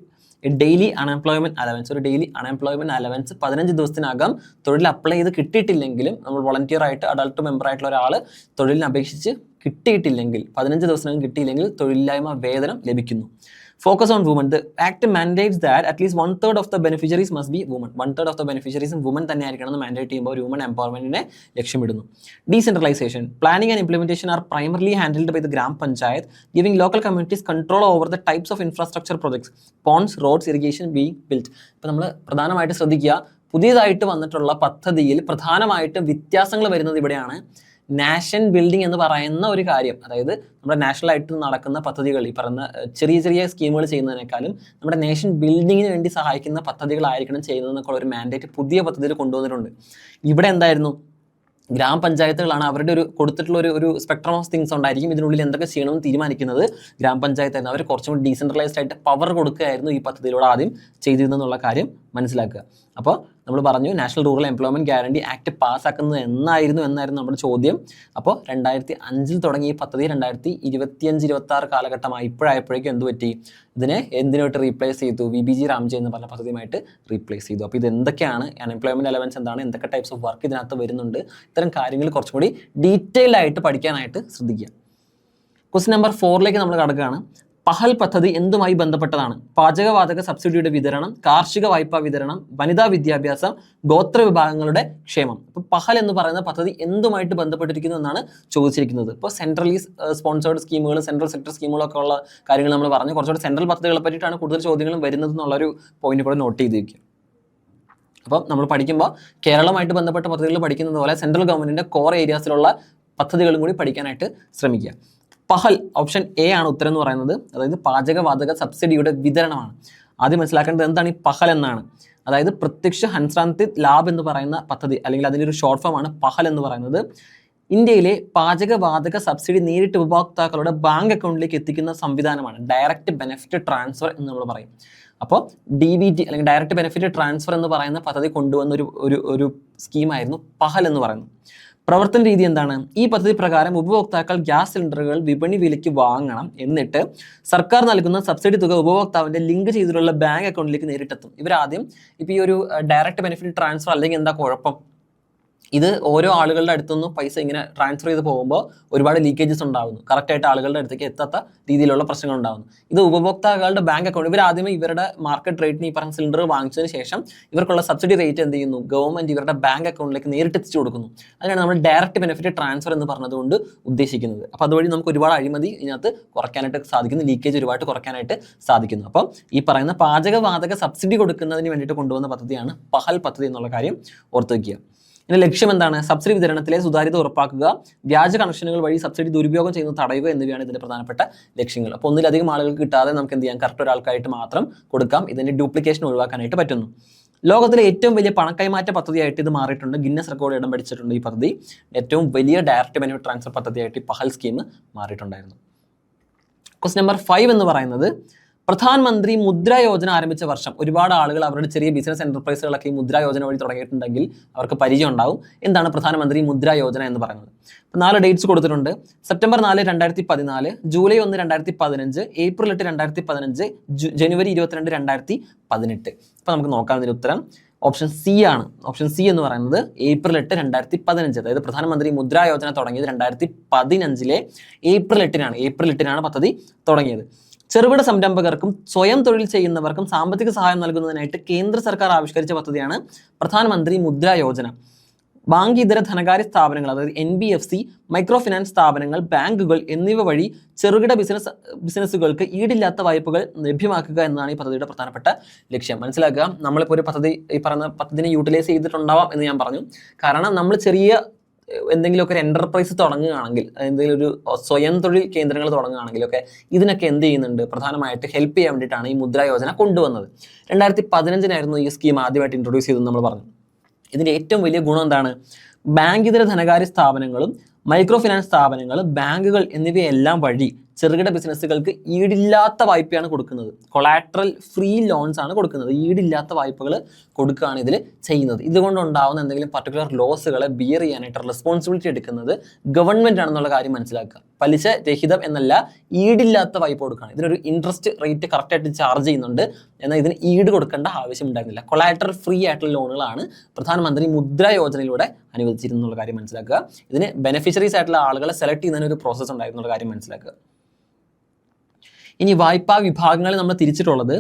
a daily unemployment allowance. ഒരു ഡെയിലി അൺഎംപ്ലോയ്മെന്റ് അലവൻസ് 15 ദിവസത്തിനകം തൊഴിൽ അപ്ലൈ ചെയ്ത് കിട്ടിയിട്ടില്ലെങ്കിലും, നമ്മൾ വോളണ്ടിയർ ആയിട്ട് അഡൾട്ട് മെമ്പർ ആയിട്ടുള്ള ഒരാൾ തൊഴിലിന് അപേക്ഷിച്ച് കിട്ടിയിട്ടില്ലെങ്കിൽ, 15 ദിവസത്തിനകം കിട്ടിയില്ലെങ്കിൽ തൊഴിലില്ലായ്മ വേതനം ലഭിക്കുന്നു. Focus on women. The act mandates that at least 1/3 of the beneficiaries must be women. 1/3 of the beneficiaries women തന്നെ ആയിരിക്കണം എന്ന് മാൻഡേറ്റ് ചെയ്യുമ്പോൾ women empowerment ലക്ഷ്യമിടുന്നു. Decentralization. Planning and implementation are primarily handled by the Gram Panchayat, giving local communities control over the types of infrastructure projects, ponds, roads, irrigation being built. ഇപ്പോൾ നമ്മൾ പ്രധാനമായിട്ട് ശ്രദ്ധിക്കുക, പുതിയതായിട്ട് വന്നിട്ടുള്ള പദ്ധതിയിൽ പ്രധാനമായിട്ട് വ്യത്യാസങ്ങൾ വരുന്നത് ഇവിടെയാണ്. നാഷൻ ബിൽഡിംഗ് എന്ന് പറയുന്ന ഒരു കാര്യം, അതായത് നമ്മുടെ നാഷണലായിട്ട് നടക്കുന്ന പദ്ധതികൾ, ഈ പറയുന്ന ചെറിയ ചെറിയ സ്കീമുകൾ ചെയ്യുന്നതിനേക്കാളും നമ്മുടെ നേഷൻ ബിൽഡിങ്ങിന് വേണ്ടി സഹായിക്കുന്ന പദ്ധതികളായിരിക്കണം ചെയ്യുന്നതെന്നൊക്കെ ഒരു മാൻഡേറ്റ് പുതിയ പദ്ധതിയിൽ കൊണ്ടുവന്നിട്ടുണ്ട്. ഇവിടെ എന്തായിരുന്നു? ഗ്രാമപഞ്ചായത്തുകളാണ് അവരുടെ ഒരു കൊടുത്തിട്ടുള്ള ഒരു സ്പെക്ട്രം ഓഫ് തിങ്സ് ഉണ്ടായിരിക്കും. ഇതിനുള്ളിൽ എന്തൊക്കെ ചെയ്യണമെന്ന് തീരുമാനിക്കുന്നത് ഗ്രാമപഞ്ചായത്തായിരുന്നു. അവർ കുറച്ചും കൂടി ഡീസെൻട്രലൈസ്ഡ് ആയിട്ട് പവർ കൊടുക്കുകയായിരുന്നു ഈ പദ്ധതിയിലൂടെ ആദ്യം ചെയ്തിരുന്നെന്നുള്ള കാര്യം മനസ്സിലാക്കുക. അപ്പോൾ നമ്മൾ പറഞ്ഞു national rural employment guarantee act പാസ്സാക്കുന്നത് എന്നായിരുന്നു നമ്മുടെ ചോദ്യം. അപ്പോൾ 2005 തുടങ്ങിയ ഈ പദ്ധതി 2025-26 കാലഘട്ടമായി ഇപ്പോഴായപ്പോഴേക്കും എന്ത് പറ്റി? ഇതിനെ എന്തിനായിട്ട് റീപ്ലേസ് ചെയ്തു? VBG രാംജി എന്ന് പറഞ്ഞ പദ്ധതിയുമായിട്ട് റീപ്ലേസ് ചെയ്തു. അപ്പോൾ ഇത് എന്തൊക്കെയാണ്, അൺഎംപ്ലോയ്മെൻറ്റ് അലവൻസ് എന്താണ്, എന്തൊക്കെ ടൈപ്സ് ഓഫ് വർക്ക് ഇതിനകത്ത് വരുന്നുണ്ട്, ഇത്തരം കാര്യങ്ങൾ കുറച്ചും കൂടി ഡീറ്റെയിൽഡ് ആയിട്ട് പഠിക്കാനായിട്ട് ശ്രദ്ധിക്കുക. ക്വസ്റ്റ്യൻ നമ്പർ 4 നമ്മൾ കടക്കുകയാണ്. പഹൽ പദ്ധതി എന്തുമായി ബന്ധപ്പെട്ടതാണ്? പാചകവാതക സബ്സിഡിയുടെ വിതരണം, കാർഷിക വായ്പാ വിതരണം, വനിതാ വിദ്യാഭ്യാസം, ഗോത്ര വിഭാഗങ്ങളുടെ ക്ഷേമം. ഇപ്പോൾ പഹൽ എന്ന് പറയുന്ന പദ്ധതി എന്തുമായിട്ട് ബന്ധപ്പെട്ടിരിക്കുന്നു എന്നാണ് ചോദിച്ചിരിക്കുന്നത്. ഇപ്പോൾ സെൻട്രലി സ്പോൺസേർഡ് സ്കീമുകൾ, സെൻട്രൽ സെക്ടർ സ്കീമുകളൊക്കെ ഉള്ള കാര്യങ്ങൾ നമ്മൾ പറഞ്ഞു. കുറച്ചുകൂടി സെൻട്രൽ പദ്ധതികളെ പറ്റിയിട്ടാണ് കൂടുതൽ ചോദ്യങ്ങളും വരുന്നത് എന്നുള്ളൊരു പോയിന്റ് കൂടെ നോട്ട് ചെയ്ത് വയ്ക്കുക. അപ്പോൾ നമ്മൾ പഠിക്കുമ്പോൾ കേരളമായിട്ട് ബന്ധപ്പെട്ട പദ്ധതികൾ പഠിക്കുന്നത് പോലെ സെൻട്രൽ ഗവൺമെൻറ്റിൻ്റെ കോർ ഏരിയാസിലുള്ള പദ്ധതികളും കൂടി പഠിക്കാനായിട്ട് ശ്രമിക്കുക. പഹൽ ഓപ്ഷൻ എ ആണ് ഉത്തരം എന്ന് പറയുന്നത്. അതായത് പാചകവാതക സബ്സിഡിയുടെ വിതരണമാണ്. ആദ്യം മനസ്സിലാക്കേണ്ടത് എന്താണ് ഈ പഹൽ എന്നാണ്. അതായത് പ്രത്യക്ഷ ഹൻസ്രാന്തി ലാബ് എന്ന് പറയുന്ന പദ്ധതി, അല്ലെങ്കിൽ അതിൻ്റെ ഒരു ഷോർട്ട് ഫോം ആണ് പഹൽ എന്ന് പറയുന്നത്. ഇന്ത്യയിലെ പാചകവാതക സബ്സിഡി നേരിട്ട് ഉപഭോക്താക്കളുടെ ബാങ്ക് അക്കൗണ്ടിലേക്ക് എത്തിക്കുന്ന സംവിധാനമാണ്. ഡയറക്റ്റ് ബെനിഫിറ്റ് ട്രാൻസ്ഫർ എന്ന് നമ്മൾ പറയും. അപ്പോൾ DBT അല്ലെങ്കിൽ ഡയറക്റ്റ് ബെനിഫിറ്റ് ട്രാൻസ്ഫർ എന്ന് പറയുന്ന പദ്ധതി കൊണ്ടുവന്ന ഒരു സ്കീമായിരുന്നു പഹൽ എന്ന് പറയുന്നത്. പ്രവർത്തന രീതി എന്താണ്? ഈ പദ്ധതി പ്രകാരം ഉപഭോക്താക്കൾ ഗ്യാസ് സിലിണ്ടറുകൾ വിപണി വിലയ്ക്ക് വാങ്ങണം. എന്നിട്ട് സർക്കാർ നൽകുന്ന സബ്സിഡി തുക ഉപഭോക്താവിൻ്റെ ലിങ്ക് ചെയ്തിട്ടുള്ള ബാങ്ക് അക്കൗണ്ടിലേക്ക് നേരിട്ടെത്തും. ഇവരാദ്യം ഇപ്പോൾ ഈ ഒരു ഡയറക്റ്റ് ബെനിഫിറ്റ് ട്രാൻസ്ഫർ അല്ലെങ്കിൽ എന്താ കുഴപ്പം? ഇത് ഓരോ ആളുകളുടെ അടുത്തുനിന്നും പൈസ ഇങ്ങനെ ട്രാൻസ്ഫർ ചെയ്ത് പോകുമ്പോൾ ഒരുപാട് ലീക്കേജസ് ഉണ്ടാകുന്നു. കറക്റ്റായിട്ട് ആളുകളുടെ അടുത്തേക്ക് എത്താത്ത രീതിയിലുള്ള പ്രശ്നങ്ങൾ ഉണ്ടാകുന്നു. ഇത് ഉപഭോക്താക്കളുടെ ബാങ്ക് അക്കൗണ്ട്, ഇവർ ആദ്യമേ ഇവരുടെ മാർക്കറ്റ് റേറ്റിന് ഈ പറഞ്ഞ സിലിണ്ടർ വാങ്ങിച്ചതിന് ശേഷം ഇവർക്കുള്ള സബ്സിഡി റേറ്റ് എന്ത് ചെയ്യുന്നു? ഗവൺമെൻറ് ഇവരുടെ ബാങ്ക് അക്കൗണ്ടിലേക്ക് നേരിട്ട് എത്തിച്ചു കൊടുക്കുന്നു. അതിനാണ് നമ്മൾ ഡയറക്റ്റ് ബെനിഫിറ്റ് ട്രാൻസ്ഫർ എന്ന് പറഞ്ഞതുകൊണ്ട് ഉദ്ദേശിക്കുന്നത്. അപ്പോൾ അതുവഴി നമുക്ക് ഒരുപാട് അഴിമതി ഇതിനകത്ത് കുറയ്ക്കാനായിട്ട് സാധിക്കുന്നു, ലീക്കേജ് ഒരുപാട് കുറയ്ക്കാനായിട്ട് സാധിക്കുന്നു. അപ്പോൾ ഈ പറയുന്ന പാചകവാതക സബ്സിഡി കൊടുക്കുന്നതിന് വേണ്ടിയിട്ട് കൊണ്ടുവന്ന പദ്ധതിയാണ് പഹൽ പദ്ധതി എന്നുള്ള കാര്യം ഓർത്ത് വയ്ക്കുക. ഇതിന്റെ ലക്ഷ്യം എന്താണ്? സബ്സിഡി വിതരണത്തിലെ സുതാര്യത ഉറപ്പാക്കുക, വ്യാജ കണക്ഷനുകൾ വഴി സബ്സിഡി ദുരുപയോഗം ചെയ്യുന്നത് തടയുക എന്നിവയാണ് ഇതിന്റെ പ്രധാനപ്പെട്ട ലക്ഷ്യങ്ങൾ. അപ്പോൾ ഒന്നിലധികം ആളുകൾക്ക് കിട്ടാതെ നമുക്ക് എന്ത് ചെയ്യാം? കറക്റ്റ് ഒരാൾക്കായിട്ട് മാത്രം കൊടുക്കാം. ഇതിന്റെ ഡ്യൂപ്ലിക്കേഷൻ ഒഴിവാക്കാനായിട്ട് പറ്റുന്നു. ലോകത്തിലെ ഏറ്റവും വലിയ പണക്കൈമാറ്റ പദ്ധതിയായിട്ട് ഇത് മാറിയിട്ടുണ്ട്. ഗിന്നസ് റെക്കോർഡ് ഇടം പിടിച്ചിട്ടുണ്ട്. ഈ പദ്ധതി ഏറ്റവും വലിയ ഡയറക്റ്റ് ബെനിഫിറ്റ് ട്രാൻസ്ഫർ പദ്ധതിയായിട്ട് ഈ പഹൽ സ്കീം മാറിയിട്ടുണ്ടായിരുന്നു. ക്വസ്റ്റ്യൻ നമ്പർ 5 എന്ന് പറയുന്നത്, പ്രധാനമന്ത്രി മുദ്ര യോജന ആരംഭിച്ച വർഷം. ഒരുപാട് ആളുകൾ അവരുടെ ചെറിയ ബിസിനസ് എന്റർപ്രൈസുകളൊക്കെ ഈ മുദ്ര യോജന വഴി തുടങ്ങിയിട്ടുണ്ടെങ്കിൽ അവർക്ക് പരിചയം ഉണ്ടാവും. എന്താണ് പ്രധാനമന്ത്രി മുദ്ര യോജന എന്ന് പറയുന്നത്? 4 ഡേറ്റ്സ് കൊടുത്തിട്ടുണ്ട്. സെപ്റ്റംബർ 4, 2014, ജൂലൈ 1, 2015, ഏപ്രിൽ 8, 2015, ജനുവരി 22, 2018. അപ്പോൾ നമുക്ക് നോക്കാം ഇതിൻ്റെ ഉത്തരം. ഓപ്ഷൻ സി ആണ്. ഓപ്ഷൻ സി എന്ന് പറയുന്നത് ഏപ്രിൽ 8, 2015. അതായത് പ്രധാനമന്ത്രി മുദ്ര യോജന തുടങ്ങിയത് 2015 ഏപ്രിൽ 8-നാണ്. ഏപ്രിൽ 8-നാണ് പദ്ധതി തുടങ്ങിയത്. ചെറുകിട സംരംഭകർക്കും സ്വയം തൊഴിൽ ചെയ്യുന്നവർക്കും സാമ്പത്തിക സഹായം നൽകുന്നതിനായിട്ട് കേന്ദ്ര സർക്കാർ ആവിഷ്കരിച്ച പദ്ധതിയാണ് പ്രധാനമന്ത്രി മുദ്ര യോജന. ബാങ്ക് ഇതര ധനകാര്യ സ്ഥാപനങ്ങൾ, അതായത് NBFC, മൈക്രോ ഫിനാൻസ് സ്ഥാപനങ്ങൾ, ബാങ്കുകൾ എന്നിവ വഴി ചെറുകിട ബിസിനസ്സുകൾക്ക് ഈടില്ലാത്ത വായ്പകൾ ലഭ്യമാക്കുക എന്നതാണ് ഈ പദ്ധതിയുടെ പ്രധാനപ്പെട്ട ലക്ഷ്യം. മനസ്സിലാക്കുക, നമ്മളിപ്പോൾ ഒരു പദ്ധതി ഈ പറയുന്ന പദ്ധതിനെ യൂട്ടിലൈസ് ചെയ്തിട്ടുണ്ടാവാം എന്ന് ഞാൻ പറഞ്ഞു. കാരണം നമ്മൾ ചെറിയ എന്തെങ്കിലുമൊക്കെ ഒരു എന്റർപ്രൈസ് തുടങ്ങുകയാണെങ്കിൽ, എന്തെങ്കിലും ഒരു സ്വയം തൊഴിൽ കേന്ദ്രങ്ങൾ തുടങ്ങുകയാണെങ്കിലൊക്കെ ഇതിനൊക്കെ എന്ത് ചെയ്യുന്നുണ്ട്? പ്രധാനമായിട്ട് ഹെൽപ്പ് ചെയ്യാൻ വേണ്ടിയിട്ടാണ് ഈ മുദ്ര യോജന കൊണ്ടുവന്നത്. 2015 ഈ സ്കീം ആദ്യമായിട്ട് ഇൻട്രൊഡ്യൂസ് ചെയ്തെന്ന് നമ്മൾ പറഞ്ഞു. ഇതിൻ്റെ ഏറ്റവും വലിയ ഗുണം എന്താണ്? ബാങ്ക് ഇതര ധനകാര്യ സ്ഥാപനങ്ങളും മൈക്രോ ഫിനാൻസ് സ്ഥാപനങ്ങൾ, ബാങ്കുകൾ എന്നിവയെല്ലാം വഴി ചെറുകിട ബിസിനസ്സുകൾക്ക് ഈടില്ലാത്ത വായ്പയാണ് കൊടുക്കുന്നത്. കൊളാട്രൽ ഫ്രീ ലോൺസ് ആണ് കൊടുക്കുന്നത്. ഈടില്ലാത്ത വായ്പകൾ കൊടുക്കുകയാണ് ഇതിൽ ചെയ്യുന്നത്. ഇതുകൊണ്ടുണ്ടാവുന്ന എന്തെങ്കിലും പർട്ടിക്കുലർ ലോസുകളെ ബിയർ ചെയ്യാനായിട്ട് റെസ്പോൺസിബിലിറ്റി എടുക്കുന്നത് ഗവൺമെൻറ് ആണെന്നുള്ള കാര്യം മനസ്സിലാക്കുക. പലിശ രഹിതം എന്നല്ല, ഈടില്ലാത്ത വായ്പ കൊടുക്കുകയാണ്. ഇതിനൊരു ഇൻട്രസ്റ്റ് റേറ്റ് കറക്റ്റായിട്ട് ചാർജ് ചെയ്യുന്നുണ്ട്, എന്നാൽ ഇതിന് ഈട് കൊടുക്കേണ്ട ആവശ്യം ഉണ്ടായിരുന്നില്ല. കൊളാട്രൽ ഫ്രീ ആയിട്ടുള്ള ലോണുകളാണ് പ്രധാനമന്ത്രി മുദ്ര യോജനയിലൂടെ അനുവദിച്ചിരുന്നുള്ള കാര്യം മനസ്സിലാക്കുക. ഇതിന് ബെനിഫിഷ്യറീസ് ആയിട്ടുള്ള ആളുകളെ സെലക്ട് ചെയ്യുന്നതിന് ഒരു പ്രോസസ്സ് ഉണ്ടായിരുന്നുള്ള കാര്യം മനസ്സിലാക്കുക. ഇനി വായ്പാ വിഭാഗങ്ങളിൽ നമ്മൾ തിരിച്ചിട്ടുള്ളത്,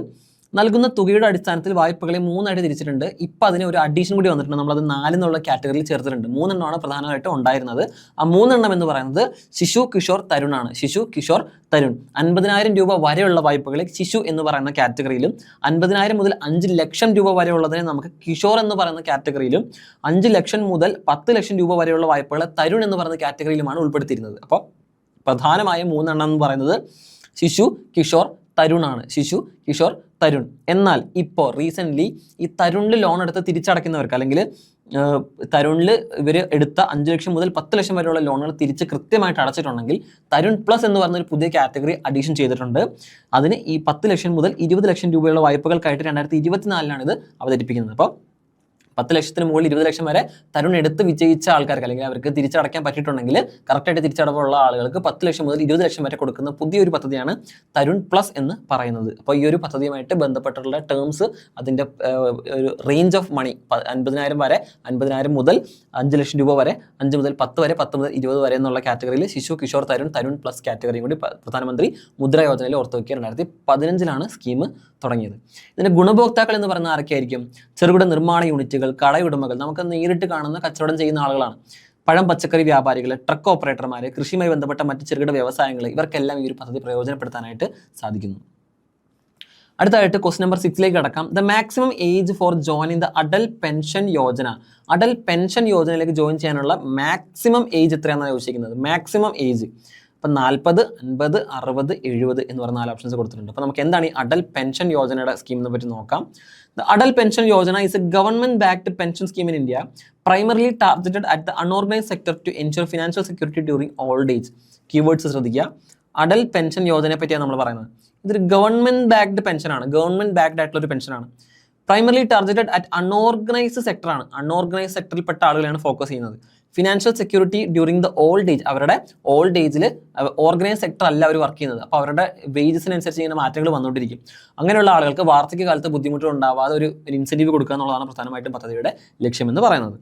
നൽകുന്ന തുകയുടെ അടിസ്ഥാനത്തിൽ വായ്പകളെ 3 ആയിട്ട് തിരിച്ചിട്ടുണ്ട്. ഇപ്പം അതിന് ഒരു അഡീഷൻ കൂടി വന്നിട്ടുണ്ട്. നമ്മളത് 4 എന്നുള്ള കാറ്റഗറിയിൽ ചേർത്തിട്ടുണ്ട്. 3 എണ്ണമാണ് പ്രധാനമായിട്ടും ഉണ്ടായിരുന്നത്. ആ 3 എണ്ണം എന്ന് പറയുന്നത് ശിശു, കിഷോർ, തരുണാണ്. ശിശു, കിഷോർ, തരുൺ. 50,000 രൂപ വരെയുള്ള വായ്പകളെ ശിശു എന്ന് പറയുന്ന കാറ്റഗറിയിലും 50,000 മുതൽ 5 ലക്ഷം രൂപ വരെയുള്ളതിനെ നമുക്ക് കിഷോർ എന്ന് പറയുന്ന കാറ്റഗറിയിലും 5 ലക്ഷം മുതൽ 10 ലക്ഷം രൂപ വരെയുള്ള വായ്പകളെ തരുൺ എന്ന് പറയുന്ന കാറ്റഗറിയിലുമാണ് ഉൾപ്പെടുത്തിയിരുന്നത്. അപ്പോൾ പ്രധാനമായും 3 എണ്ണം എന്ന് പറയുന്നത് ശിശു, കിഷോർ, തരുണാണ്. ശിശു, കിഷോർ, തരുൺ. എന്നാൽ ഇപ്പോൾ റീസെൻ്റ്ലി ഈ തരുണിൽ ലോൺ എടുത്ത് തിരിച്ചടയ്ക്കുന്നവർക്ക്, അല്ലെങ്കിൽ തരുണിൽ ഇവർ എടുത്ത 5 ലക്ഷം മുതൽ 10 ലക്ഷം വരെയുള്ള ലോണുകൾ തിരിച്ച് കൃത്യമായിട്ട് അടച്ചിട്ടുണ്ടെങ്കിൽ തരുൺ പ്ലസ് എന്ന് പറഞ്ഞൊരു പുതിയ കാറ്റഗറി അഡീഷൻ ചെയ്തിട്ടുണ്ട്. അതിന് ഈ 10 ലക്ഷം മുതൽ 20 ലക്ഷം രൂപയുള്ള വായ്പകൾക്കായിട്ട് 2024 ഇത് അവതരിപ്പിക്കുന്നത്. അപ്പോൾ 10 ലക്ഷത്തിന് മുകളിൽ 20 ലക്ഷം വരെ തരുൺ എടുത്ത് വിജയിച്ച ആൾക്കാർക്ക്, അല്ലെങ്കിൽ അവർക്ക് തിരിച്ചടയ്ക്കാൻ പറ്റിയിട്ടുണ്ടെങ്കിൽ കറക്റ്റായിട്ട് തിരിച്ചടവുള്ള ആളുകൾക്ക് 10 ലക്ഷം മുതൽ 20 ലക്ഷം വരെ കൊടുക്കുന്ന പുതിയൊരു പദ്ധതിയാണ് തരുൺ പ്ലസ് എന്ന് പറയുന്നത്. അപ്പോൾ ഈ ഒരു പദ്ധതിയുമായിട്ട് ബന്ധപ്പെട്ടുള്ള ടേംസ്, അതിൻ്റെ ഒരു റേഞ്ച് ഓഫ് മണി 50,000 വരെ, 50,000 മുതൽ 5 ലക്ഷം രൂപ വരെ, 5 മുതൽ 10 വരെ, 10 മുതൽ 20 വരെ എന്നുള്ള കാറ്റഗറിയിൽ ശിശു, കിഷോർ, തരുൺ പ്ലസ് കാറ്റഗറിയും കൂടി പ്രധാനമന്ത്രി മുദ്ര യോജനയിൽ ഓർത്ത് വയ്ക്കുക. 2015 സ്കീം തുടങ്ങിയത്. ഇതിൻ്റെ ഗുണഭോക്താക്കൾ എന്ന് പറയുന്ന ആരൊക്കെയായിരിക്കും? ചെറുകിട നിർമ്മാണ യൂണിറ്റുകൾ, കടയുടമകൾ, നമുക്ക് നേരിട്ട് കാണുന്ന കച്ചവടം ചെയ്യുന്ന ആളുകളാണ്. പഴം പച്ചക്കറി വ്യാപാരികൾ, ട്രക്ക് ഓപ്പറേറ്റർമാർ, കൃഷിയുമായി ബന്ധപ്പെട്ട മറ്റ് ചെറുകിട വ്യവസായങ്ങൾ, ഇവർക്കെല്ലാം ഈ ഒരു പദ്ധതി പ്രയോജനപ്പെടുത്താനായിട്ട് സാധിക്കുന്നു. അടുത്തതായിട്ട് ക്വസ്റ്റ്യൻ നമ്പർ 6ലേക്ക് കടക്കാം. The maximum age for joining the Atal pension Yojana. Atal pension യോജനയിലേക്ക് ജോയിൻ ചെയ്യാനുള്ള മാക്സിമം ഏജ് എത്രയാണെന്നാണ് ചോദിച്ചിരിക്കുന്നത്. മാക്സിമം ഏജ് അപ്പം 40, 50, 60, 70 എന്ന് പറഞ്ഞ 4 ഓപ്ഷൻസ് കൊടുത്തിട്ടുണ്ട്. അപ്പോൾ നമുക്ക് എന്താണ് ഈ അടൽ പെൻഷൻ യോജനയുടെ സ്കീമിനെ പറ്റി നോക്കാം. The Atal pension Yojana is a government backed pension scheme in India primarily targeted at the unorganized sector to ensure financial security during old age. Keywords ശ്രദ്ധിക്കുക. അടൽ പെൻഷൻ യോജനയെ പറ്റിയാണ് നമ്മൾ പറയുന്നത്. ഇതൊരു ഗവൺമെന്റ് ബാക്ക്ഡ് പെൻഷനാണ്. ഗവൺമെന്റ് ബാക്ക്ഡ് ആയിട്ടുള്ള ഒരു പെൻഷനാണ്. പ്രൈമർലി ടാർഗറ്റഡ് അറ്റ് അൺഓർഗനൈസ്ഡ് സെക്ടറാണ്. അൺഓർഗനൈസ്ഡ് സെക്ടറിൽപ്പെട്ട ആളുകളെയാണ് ഫോക്കസ് ചെയ്യുന്നത്. Financial security during the old age. അവരുടെ ഓൾഡ് ഏജിൽ ഓർഗനൈസ് സെക്ടർ അല്ല അവർ വർക്ക് ചെയ്യുന്നത്. അപ്പോൾ അവരുടെ വേജസിനനുസരിച്ച് ഇങ്ങനെ മാറ്റങ്ങൾ വന്നുകൊണ്ടിരിക്കും. അങ്ങനെയുള്ള ആളുകൾക്ക് വാർദ്ധക്യ കാലത്ത് ബുദ്ധിമുട്ടുകൾ ഉണ്ടാവാതെ ഒരു ഇൻസെൻറ്റീവ് കൊടുക്കുക എന്നുള്ളതാണ് പ്രധാനമായിട്ടും പദ്ധതിയുടെ ലക്ഷ്യമെന്ന് പറയുന്നത്.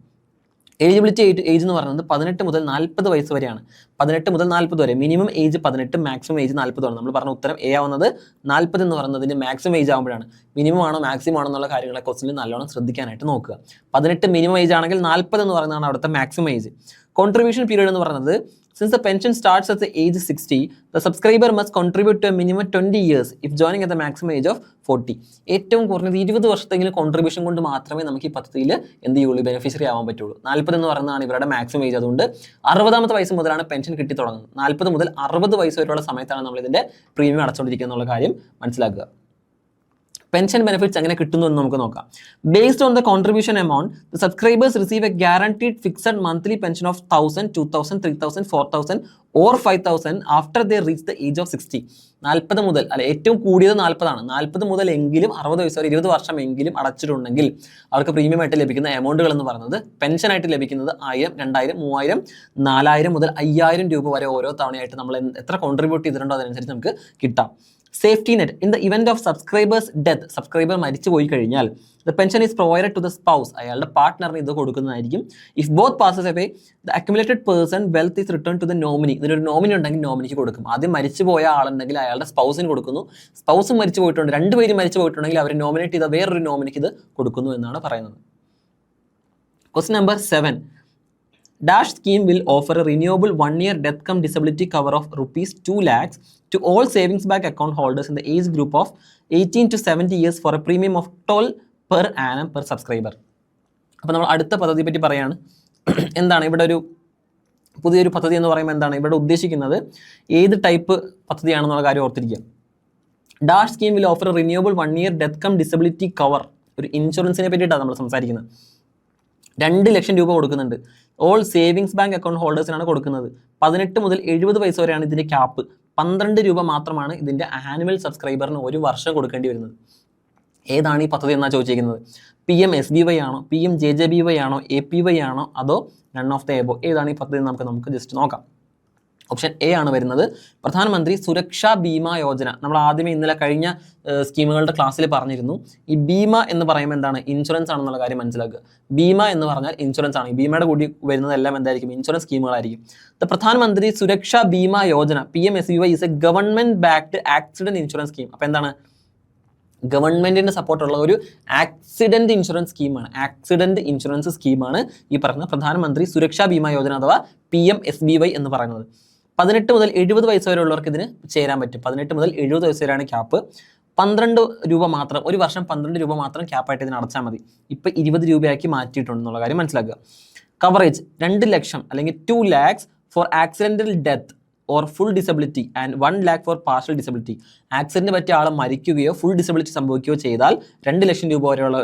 എലിജിബിലിറ്റി ഏജ് എന്ന് പറയുന്നത് 18 മുതൽ 40 വയസ്സ് വരെയാണ്. 18 മുതൽ 40 വരെ. മിനിമം ഏജ് 18, മാക്സിമം ഏജ് 40 ആണ്. നമ്മൾ പറഞ്ഞ ഉത്തരം എ ആവുന്നത് 40 എന്ന് പറയുന്നതിൻ്റെ മാക്സിമം ഏജ് ആകുമ്പോഴാണ്. മിനിമം ആണോ മാക്സിമം ആണോ എന്നുള്ള കാര്യങ്ങളെ ക്വസ്റ്റിനിൽ നല്ലോണം ശ്രദ്ധിക്കാനായിട്ട് നോക്കുക. 18 മിനിമം ഏജ് ആണെങ്കിൽ 40 എന്ന് പറയുന്നതാണ് അവിടുത്തെ മാക്സിമം ഏജ്. കോൺട്രിബ്യൂഷൻ പീരീഡ് എന്ന് പറയുന്നത് since the pension starts at the age 60, the subscriber must contribute to a minimum 20 years if joining at the maximum age of 40. ഏറ്റവും കുറഞ്ഞത് 20 വർഷത്തെങ്കിലും കോൺട്രിബ്യൂഷൻ കൊണ്ട് മാത്രമേ നമുക്ക് ഈ പദ്ധതിയിൽ എന്ത് ചെയ്യുള്ളൂ, ബെനിഫിഷ്യറി ആവാൻ പറ്റുള്ളൂ. 40 എന്ന് പറയുന്നതാണ് ഇവരുടെ മാക്സിമം ഏജ്. അതുകൊണ്ട് 60ാമത്തെ വയസ്സ് മുതലാണ് പെൻഷൻ കിട്ടി തുടങ്ങുന്നത്. 40 മുതൽ 60 വയസ്സ് വരെയുള്ള സമയത്താണ് നമ്മൾ ഇതിൻ്റെ പ്രീമിയം അടച്ചുകൊണ്ടിരിക്കുക എന്നുള്ള കാര്യം മനസ്സിലാക്കുക. പെൻഷൻ ബെനിഫിറ്റ്സ് എങ്ങനെ കിട്ടുന്നു എന്ന് നമുക്ക് നോക്കാം. Based on the contribution amount, the subscribers receive A guaranteed fixed monthly pension of 1,000, 2,000, 3,000, 4,000 or 5,000 after they reach the age of 60. 40 മുതൽ ഏറ്റവും കൂടിയത് 40 ആണ്. 40 മുതൽ എങ്കിലും 60 വയസ്സ് വരെ 20 വർഷം എങ്കിലും അടച്ചിട്ടുണ്ടെങ്കിൽ അവർക്ക് പ്രീമിയം ആയിട്ട് ലഭിക്കുന്ന എമൗണ്ടുകൾ എന്ന് പറയുന്നത് പെൻഷനായിട്ട് ലഭിക്കുന്നത് 1000, 2000, 3000, 4000 മുതൽ 5000 രൂപ വരെ ഓരോ തവണയായിട്ട് നമ്മൾ എത്ര കോൺട്രിബ്യൂട്ട് ചെയ്തിട്ടുണ്ടോ അതനുസരിച്ച് നമുക്ക് കിട്ടാം. Safety net. In the event of subscribers death, subscriber മരിച്ചു പോയി കഴിഞ്ഞാൽ the pension is provided to the spouse, അയാളുടെ പാർട്ട്ണറിന് ഇത് കൊടുക്കുന്നതായിരിക്കും. If both passes away the accumulated person wealth is return to the nominee. ഇതിനൊരു നോമിനി ഉണ്ടെങ്കിൽ നോമിനിക്ക് കൊടുക്കും. ആദ്യം മരിച്ചു പോയ ആളുണ്ടെങ്കിൽ അയാളുടെ സ്പൗസിന് കൊടുക്കുന്നു. സ്പൗസും മരിച്ചു പോയിട്ടുണ്ട്, 2 പേരും മരിച്ചു പോയിട്ടുണ്ടെങ്കിൽ അവർ നോമിനേറ്റ് ചെയ്ത വേറൊരു നോമിനിക്ക് ഇത് കൊടുക്കുന്നു എന്നാണ് പറയുന്നത്. Question number 7. Dash scheme will offer a renewable 1-year death cum disability cover of rupees 2 lakhs to all savings bank account holders in the age group of 18 to 70 years for a premium of 12 per annum per subscriber. അപ്പോൾ നമ്മൾ അടുത്ത പദ്ധതിയെ പറ്റി പറയാണ്. എന്താണ് ഇവിടെ ഒരു പുതിയൊരു പദ്ധതി എന്ന് പറയുമ്പോൾ എന്താണ് ഇവിടെ ഉദ്ദേശിക്കുന്നത്, ഏത് ടൈപ്പ് പദ്ധതിയാണെന്നുള്ള കാര്യം ഓർത്തിരിക്കുക. Dash scheme will offer A renewable 1-year death come disability cover. ഒരു ഇൻഷുറൻസിനെ പറ്റിയിട്ടാണ് നമ്മൾ സംസാരിക്കുന്നത്. 2 ലക്ഷം രൂപ കൊടുക്കുന്നുണ്ട്. ഓൾ സേവിങ്സ് ബാങ്ക് അക്കൗണ്ട് ഹോൾഡേഴ്സിനാണ് കൊടുക്കുന്നത്. 18 മുതൽ 70 വയസ്സ് വരെയാണ് ഇതിൻ്റെ ക്യാപ്പ്. 12 രൂപ മാത്രമാണ് ഇതിൻ്റെ ആനുവൽ സബ്സ്ക്രൈബറിന് ഒരു വർഷം കൊടുക്കേണ്ടി വരുന്നത്. ഏതാണ് ഈ പദ്ധതി എന്നാണ് ചോദിച്ചിരിക്കുന്നത്? PMSBY ആണോ, PMJJBY ആണോ, APY ആണോ, അതോ നൺ ഓഫ് ദ എബോ? ഏതാണ് ഈ പദ്ധതി നമുക്ക് ജസ്റ്റ് നോക്കാം. ഓപ്ഷൻ എ ആണ് വരുന്നത്, പ്രധാനമന്ത്രി സുരക്ഷാ ബീമാ യോജന. നമ്മൾ ആദ്യമേ ഇന്നലെ കഴിഞ്ഞ സ്കീമുകളുടെ ക്ലാസ്സിൽ പറഞ്ഞിരുന്നു. ഈ ബീമ എന്ന് പറയുമ്പോൾ എന്താണ്? ഇൻഷുറൻസ് ആണെന്നുള്ള കാര്യം മനസ്സിലാക്കുക. ബീമ എന്ന് പറഞ്ഞാൽ ഇൻഷുറൻസ് ആണ്. ഈ ബീമയുടെ കൂടി വരുന്നതെല്ലാം എന്തായിരിക്കും? ഇൻഷുറൻസ് സ്കീമുകളായിരിക്കും. ദ പ്രധാനമന്ത്രി സുരക്ഷാ Bima Yojana PMSBY is A government backed accident insurance scheme. അപ്പോൾ എന്താണ്? ഗവൺമെന്റിന്റെ സപ്പോർട്ടുള്ള ഒരു ആക്സിഡന്റ് ഇൻഷുറൻസ് സ്കീമാണ്. ആക്സിഡന്റ് ഇൻഷുറൻസ് സ്കീമാണ് ഈ പറയുന്ന പ്രധാനമന്ത്രി സുരക്ഷാ ബീമാ യോജന അഥവാ PMSBY എന്ന് പറയുന്നത്. 18 മുതൽ 70 വയസ്സ് വരെ ഉള്ളവർക്ക് ഇതിന് ചേരാൻ പറ്റും. 18 മുതൽ 70 വയസ്സ് വരെയാണ് ക്യാപ്പ്. 12 രൂപ മാത്രം, ഒരു വർഷം 12 രൂപ മാത്രം ക്യാപ്പായിട്ട് ഇതിന് അടച്ചാൽ മതി. ഇപ്പോൾ 20 രൂപയാക്കി മാറ്റിയിട്ടുണ്ടെന്നുള്ള കാര്യം മനസ്സിലാക്കുക. കവറേജ് 2 ലക്ഷം അല്ലെങ്കിൽ 2 lakhs for accidental death or full disability and 1 lakh for partial disability. Accident പറ്റിയ ആൾ മരിക്കുകയോ ഫുൾ ഡിസബിലിറ്റി സംഭവിക്കുകയോ ചെയ്താൽ 2 ലക്ഷം രൂപ വരെയുള്ള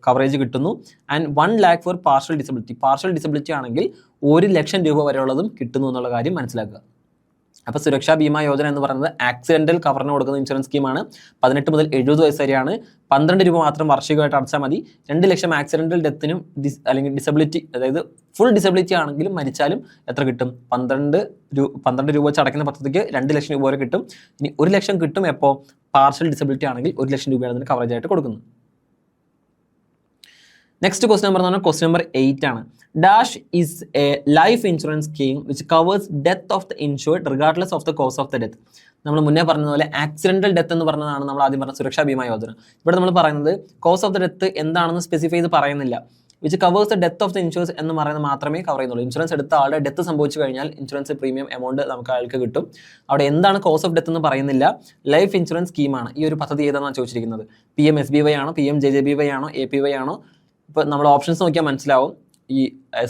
കവറേജ് കിട്ടുന്നു. And 1 lakh for partial disability. Partial disability ആണെങ്കിൽ 1 ലക്ഷം രൂപ വരെയുള്ളതും കിട്ടുന്നു എന്നുള്ള കാര്യം മനസ്സിലാക്കുക. അപ്പോൾ സുരക്ഷാ ബീമാ യോജന എന്ന് പറയുന്നത് ആക്സിഡന്റൽ കവറിന് കൊടുക്കുന്ന ഇൻഷുറൻസ് സ്കീമാണ്. 18 മുതൽ 70 വയസ്സ് വരെയാണ്. 12 രൂപ മാത്രം വാർഷികമായിട്ട് അടച്ചാൽ മതി. 2 ലക്ഷം ആക്സിഡന്റൽ ഡെത്തിനും അല്ലെങ്കിൽ ഡിസബിലിറ്റി, അതായത് ഫുൾ ഡിസബിലിറ്റി ആണെങ്കിലും മരിച്ചാലും എത്ര കിട്ടും? 12 രൂപ വെച്ച് അടയ്ക്കുന്ന പദ്ധതിക്ക് 2 ലക്ഷം രൂപ വരെ കിട്ടും. ഇനി 1 ലക്ഷം കിട്ടും എപ്പോൾ? പാർഷ്യൽ ഡിസബിലിറ്റി ആണെങ്കിൽ 1 ലക്ഷം രൂപയാണ് അതിന് കവറേജ് ആയിട്ട് കൊടുക്കുന്നത്. നെക്സ്റ്റ് ക്വസ്റ്റ്യൻ നമ്പർ എന്ന് പറഞ്ഞാൽ ക്വസ്റ്റ്യൻ നമ്പർ 8 ആണ്. Dash is A life insurance scheme which covers death of the insured regardless of the cause of the death. നമ്മൾ മുന്നേ പറഞ്ഞതുപോലെ ആക്സിഡന്റൽ ഡെത്ത് എന്ന് പറഞ്ഞതാണ് നമ്മൾ ആദ്യം പറഞ്ഞ സുരക്ഷാ ബീമാ യോജന. ഇവിടെ നമ്മൾ പറയുന്നത് കോസ് ഓഫ് ദ ഡെത്ത് എന്താണെന്ന് സ്പെസിഫൈ ചെയ്ത് പറയുന്നില്ല. Which covers the death of the insurance എന്ന് പറയുന്നത് മാത്രമേ കവർ ചെയ്യുന്നുള്ളൂ. ഇൻഷുറൻസ് എടുത്ത ആളുടെ ഡെത്ത് സംഭവിച്ചു കഴിഞ്ഞാൽ ഇൻഷുറൻസ് പ്രീമിയം എമൗണ്ട് നമുക്ക് അയാൾക്ക് കിട്ടും. അവിടെ എന്താണ് കോസ് ഓഫ് ഡെത്ത് എന്ന് പറയുന്നില്ല. ലൈഫ് ഇൻഷുറൻസ് സ്കീമാണ്. ഈ ഒരു പദ്ധതി ഏതാണെന്നാണ് ചോദിച്ചിരിക്കുന്നത്. PMSBY ആണോ, PMJJBY ആണോ, APY ആണോ? ഇപ്പോൾ നമ്മൾ ഓപ്ഷൻസ് നോക്കിയാൽ മനസ്സിലാവും. ഈ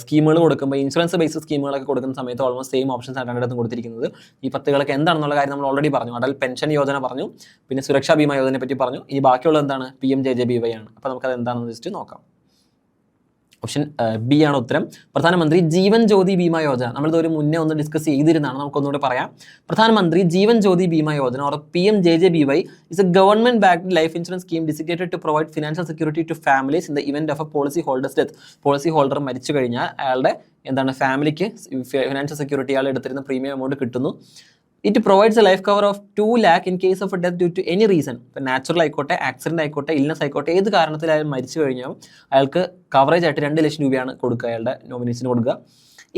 സ്കീമുകൾ കൊടുക്കുമ്പോൾ ഇൻഷുറൻസ് ബേസ്ഡ് സ്കീമുകളൊക്കെ കൊടുക്കുന്ന സമയത്ത് ഓൾമോസ്റ്റ് സെയിം ഓപ്ഷൻസ് ആണ് രണ്ടിടത്തും കൊടുത്തിരിക്കുന്നത്. ഈ പദ്ധതികളൊക്കെ എന്താണെന്നുള്ള കാര്യം നമ്മൾ ഓൾറെഡി പറഞ്ഞു. അടൽ പെൻഷൻ യോജന പറഞ്ഞു, പിന്നെ സുരക്ഷാ ബീമാ യോജനയെ പറ്റി പറഞ്ഞു. ഈ ബാക്കിയുള്ളത് എന്താണ്? PMJJBY ആണ്. അപ്പോൾ നമുക്കത് എന്താണെന്ന് ജസ്റ്റ് നോക്കാം. ഓപ്ഷൻ ബി ആണ് ഉത്തരം. പ്രധാനമന്ത്രി ജീവൻ ജ്യോതി ബീമാ യോജന. നമ്മളിത് ഒരു മുന്നേ ഒന്ന് ഡിസ്കസ് ചെയ്തിരുന്നതാണ്, നമുക്കൊന്നുകൂടെ പറയാം. Pradhan Mantri Jeevan Jyoti Bima Yojana or PMJJBY is a government backed life insurance scheme designated to provide financial security to families in the event of a policy holder's death. Policy holder മരിച്ചു കഴിഞ്ഞാൽ അയാളുടെ എന്താണ് ഫാമിലിക്ക് ഫിനാൻഷ്യൽ സെക്യൂരിറ്റി അയാൾ എടുത്തിരുന്ന പ്രീമിയം എമൗണ്ട് കിട്ടുന്നു. It provides a life cover of 2 lakh in case of a death due to any reason. ഇപ്പോൾ natural ആയിക്കോട്ടെ, ആക്സിഡന്റ് ആയിക്കോട്ടെ, ഇൽനസ് ആയിക്കോട്ടെ, ഏത് കാരണത്തിൽ അയാൾ മരിച്ചു കഴിഞ്ഞാൽ അയാൾക്ക് കവറേജ് ആയിട്ട് 2 ലക്ഷം രൂപയാണ് കൊടുക്കുക, അയാളുടെ നോമിനീസിന് കൊടുക്കുക.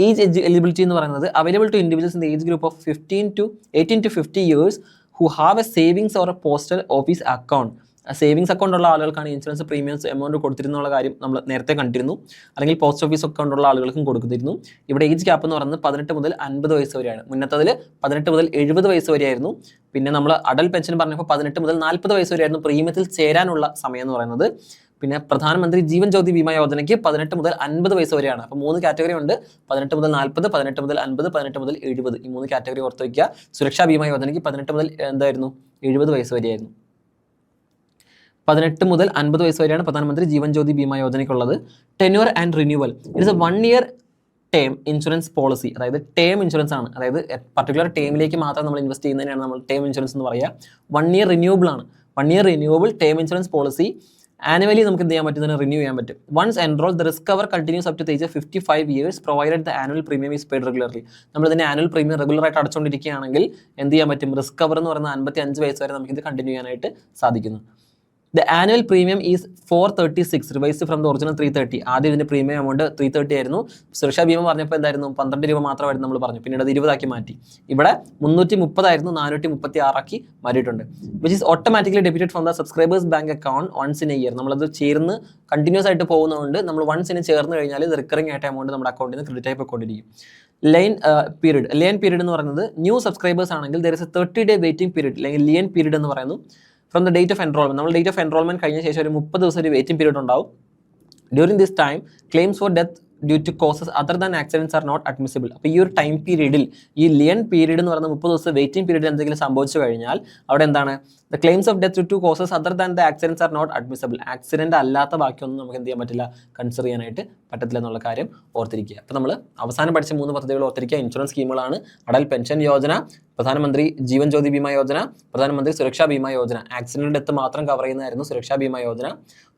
ഏജ് എലിജിബിലിറ്റി എന്ന് പറയുന്നത് available to individuals in the age group of 18 to 50 years who have a savings or a postal office account. Savings account ഉള്ള ആളുകൾക്കാണ് ഇൻഷുറൻസ് പ്രീമിയംസ് എമൗണ്ട് കൊടുത്തിരുന്നുള്ള കാര്യം നമ്മൾ നേരത്തെ കണ്ടിരുന്നു. അല്ലെങ്കിൽ പോസ്റ്റ് ഓഫീസ് അക്കൗണ്ട് ഉള്ള ആളുകൾക്കും കൊടുത്തിരുന്നു. ഇവിടെ ഏജ് ക്യാപ്പ് എന്ന് പറയുന്നത് 18 മുതൽ 50 വയസ്സ് വരെയാണ്. മുന്നത്തതിൽ 18 മുതൽ 70 വയസ്സ് വരെയായിരുന്നു. പിന്നെ നമ്മൾ അടൽ പെൻഷൻ പറഞ്ഞപ്പോൾ 18 മുതൽ 40 വയസ്സ് വരെയായിരുന്നു പ്രീമിയത്തിൽ ചേരാനുള്ള സമയം എന്ന് പറയുന്നത്. പിന്നെ പ്രധാനമന്ത്രി ജീവൻ ജ്യോതി ബീമാ യോജനയ്ക്ക് 18 മുതൽ 50 വയസ്സ് വരെയാണ്. അപ്പോൾ 3 കാറ്റഗറി ഉണ്ട്: 18 മുതൽ 40, 18 മുതൽ 50, 18 മുതൽ 70. ഈ 3 കാറ്റഗറി ഓർത്ത് വയ്ക്കുക. സുരക്ഷാ ബീമാ യോജനയ്ക്ക് 18 മുതൽ എന്തായിരുന്നു? 70 വയസ്സ് വരെയായിരുന്നു. 18 മുതൽ 50 വയസ്സ് വരെയാണ് പ്രധാനമന്ത്രി ജീവൻ ജ്യോതി ബീമാ യോജനയ്ക്കുള്ളത്. Tenure and renewal. It is a 1 year term insurance policy. അതായത് ടേം ഇൻഷുറൻസ് ആണ്. അതായത് പർട്ടിക്കുലർ ടേമിലേക്ക് മാത്രം നമ്മൾ ഇൻവെസ്റ്റ് ചെയ്യുന്നതിനാണ് നമ്മൾ ടേം ഇൻഷുറൻസ് എന്ന് പറയുക. 1 year റിന്യൂവബിൾ ആണ്. 1 year renewable term insurance policy. Annually നമുക്ക് എന്ത് ചെയ്യാൻ പറ്റും? ഇതിനെ റിന്യൂ ചെയ്യാൻ പറ്റും. Once enrol the risk cover continues up to the age of 55 years provided the annual premium is paid regularly. നമ്മൾ ഇതിന്റെ ആനുവൽ പ്രീമിയം റെഗുലർ ആയിട്ട് അടച്ചുകൊണ്ടിരിക്കുകയാണെങ്കിൽ എന്ത് ചെയ്യാൻ പറ്റും? റിസ്ക് കവർ എന്ന് പറയുന്നത് 55 വയസ്സ് വരെ നമുക്ക് ഇത് കണ്ടിന്യൂ ചെയ്യാനായിട്ട് സാധിക്കുന്നു. The annual premium is 436, revised from the original 330. ആദ്യം ഇതിന്റെ പ്രീമിയം എമൗണ്ട് 330 ആയിരുന്നു. സുരക്ഷാ ബീമ പറഞ്ഞപ്പോൾ എന്തായിരുന്നു? 12 രൂപ മാത്രമായിരുന്നു നമ്മൾ പറഞ്ഞു. പിന്നീട് അത് 20 ആക്കി മാറ്റി. ഇവിടെ 330 ആയിരുന്നു, 436 ആക്കി മാറ്റിയിട്ടുണ്ട്. Which is automatically debited from the subscribers bank account once in a year. നമ്മളത് ചേർന്ന് കണ്ടിന്യൂസ് ആയിട്ട് പോകുന്നതുകൊണ്ട് നമ്മൾ വൺസിന് ചേർന്ന് കഴിഞ്ഞാൽ ഇത് റിക്കറിംഗ് ആയിട്ട് എമൗണ്ട് നമ്മുടെ അക്കൗണ്ടിൽ നിന്ന് ക്രെഡിറ്റ് ആയി പോയിക്കൊണ്ടിരിക്കും. ലൈൻ പീരീഡ് എന്ന് പറയുന്നത് ന്യൂ സബ്സ്ക്രൈബേഴ്സ് ആണെങ്കിൽ there is a 30-day waiting period, അല്ലെങ്കിൽ ലിയൻ പീരീഡ് എന്ന് പറയുന്നു. From the date of enrolment, നമ്മൾ ഡേറ്റ് ഓഫ് എൻറോൾമെന്റ് കഴിഞ്ഞ ശേഷം ഒരു 30 ദിവസം ഒരു വെയിറ്റിംഗ് പീരീഡ് ഉണ്ടാവും. During this time claims for death due to causes other than accidents are not admissible. അപ്പോൾ ഈ ഒരു ടൈം പീരീഡിൽ ഈ ലിയൺ പീരീഡ് എന്ന് പറയുന്ന 30 ദിവസം വെയിറ്റിംഗ് പീരീഡിൽ എന്തെങ്കിലും സംഭവിച്ചു കഴിഞ്ഞാൽ അവിടെ എന്താണ് the claims of death to causes other than the accidents are not admissible. Accident അല്ലാത്ത ബാക്കിയൊന്നും നമുക്ക് എന്ത് ചെയ്യാൻ പറ്റില്ല, കൺസിഡർ ചെയ്യാനായിട്ട് പറ്റത്തില്ല എന്നുള്ള കാര്യം ഓർത്തിരിക്കുക. അപ്പോൾ നമ്മൾ അവസാനം പഠിച്ച 3 പദ്ധതികൾ ഓർത്തിരിക്കുക. ഇൻഷുറൻസ് സ്കീമുകളാണ് അടൽ പെൻഷൻ യോജന, പ്രധാനമന്ത്രി ജീവൻ ജ്യോതി ബീമാ യോജന, പ്രധാനമന്ത്രി സുരക്ഷാ ബീമാ യോജന. ആക്സിഡന്റ് ഡെത്ത് മാത്രം കവർ ചെയ്യുന്നതായിരുന്നു സുരക്ഷാ ബീമാ യോജന.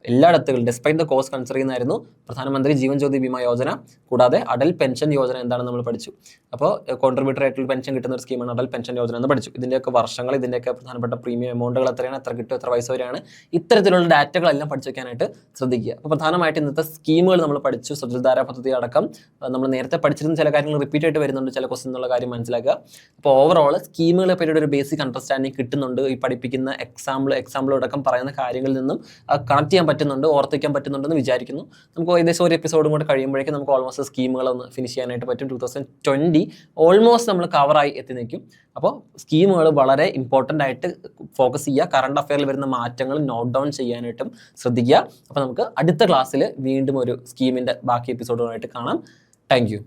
എല്ലാ ഡെത്തുകളും ഡിസ്പൈറ്റ് ദ കോസ്റ്റ് കൺസിഡർ ചെയ്യുന്നതായിരുന്നു പ്രധാനമന്ത്രി ജീവൻ ജ്യോതി ബീമാ യോജന. കൂടാതെ അടൽ പെൻഷൻ യോജന എന്താണെന്ന് നമ്മൾ പഠിച്ചു. അപ്പോൾ കോൺട്രിബ്യൂട്ടറി ആയിട്ടുള്ള പെൻഷൻ കിട്ടുന്ന ഒരു സ്കീമാണ് അടൽ പെൻഷൻ യോജന എന്ന് പഠിച്ചു. ഇതിൻ്റെയൊക്കെ വർഷങ്ങൾ, ഇതിൻ്റെയൊക്കെ പ്രധാനപ്പെട്ട പ്രീമിയം എമൗണ്ടുകൾ എത്രയാണ്, എത്ര കിട്ടും, എത്ര വയസ്സ് വരെയാണ്, ഇത്തരത്തിലുള്ള ഡാറ്റകളെല്ലാം പഠിച്ചു വെക്കാനായിട്ട് ശ്രദ്ധിക്കുക. അപ്പോൾ പ്രധാനമായിട്ട് ഇന്നത്തെ സ്കീമുകൾ നമ്മൾ പഠിച്ചു. സ്വജൽധാര പദ്ധതി അടക്കം നമ്മൾ നേരത്തെ പഠിച്ചിരുന്ന ചില കാര്യങ്ങൾ റിപ്പീറ്റ് ആയിട്ട് വരുന്നുണ്ട്, ചില ക്വസ്റ്റ്യൻ എന്നുള്ള കാര്യം മനസ്സിലാക്കുക. അപ്പോൾ ഓവറോൾ സ്കീമുകളെ പറ്റിയിട്ട് ഒരു ബേസിക് അണ്ടർസ്റ്റാൻഡിങ് കിട്ടുന്നുണ്ട്. ഈ പഠിപ്പിക്കുന്ന എക്സാമ്പിളടക്കം പറയുന്ന കാര്യങ്ങളിൽ നിന്നും കണക്ട് ചെയ്യാൻ പറ്റുന്നുണ്ട്, ഓർത്തിക്കാൻ പറ്റുന്നുണ്ടെന്ന് വിചാരിക്കുന്നു. നമുക്ക് ഏകദേശം ഒരു എപ്പിസോഡും കൂടെ കഴിയുമ്പോഴേക്കും നമുക്ക് ഓൾമോസ്റ്റ് സ്കീമുകളൊന്ന് ഫിനിഷ് ചെയ്യാനായിട്ട് പറ്റും. 2020 ഓൾമോസ്റ്റ് നമ്മൾ കവറായി എത്തി നിൽക്കും. അപ്പോൾ സ്കീമുകൾ വളരെ ഇമ്പോർട്ടൻ്റ് ആയിട്ട് ഫോക്കസ് ചെയ്യുക. കറണ്ട് അഫെയറിൽ വരുന്ന മാറ്റങ്ങൾ നോട്ട് ഡൗൺ ചെയ്യാനായിട്ടും ശ്രദ്ധിക്കുക. അപ്പോൾ നമുക്ക് അടുത്ത ക്ലാസ്സിൽ വീണ്ടും ഒരു സ്കീമിൻ്റെ ബാക്കി എപ്പിസോഡുകളായിട്ട് കാണാം. Thank you.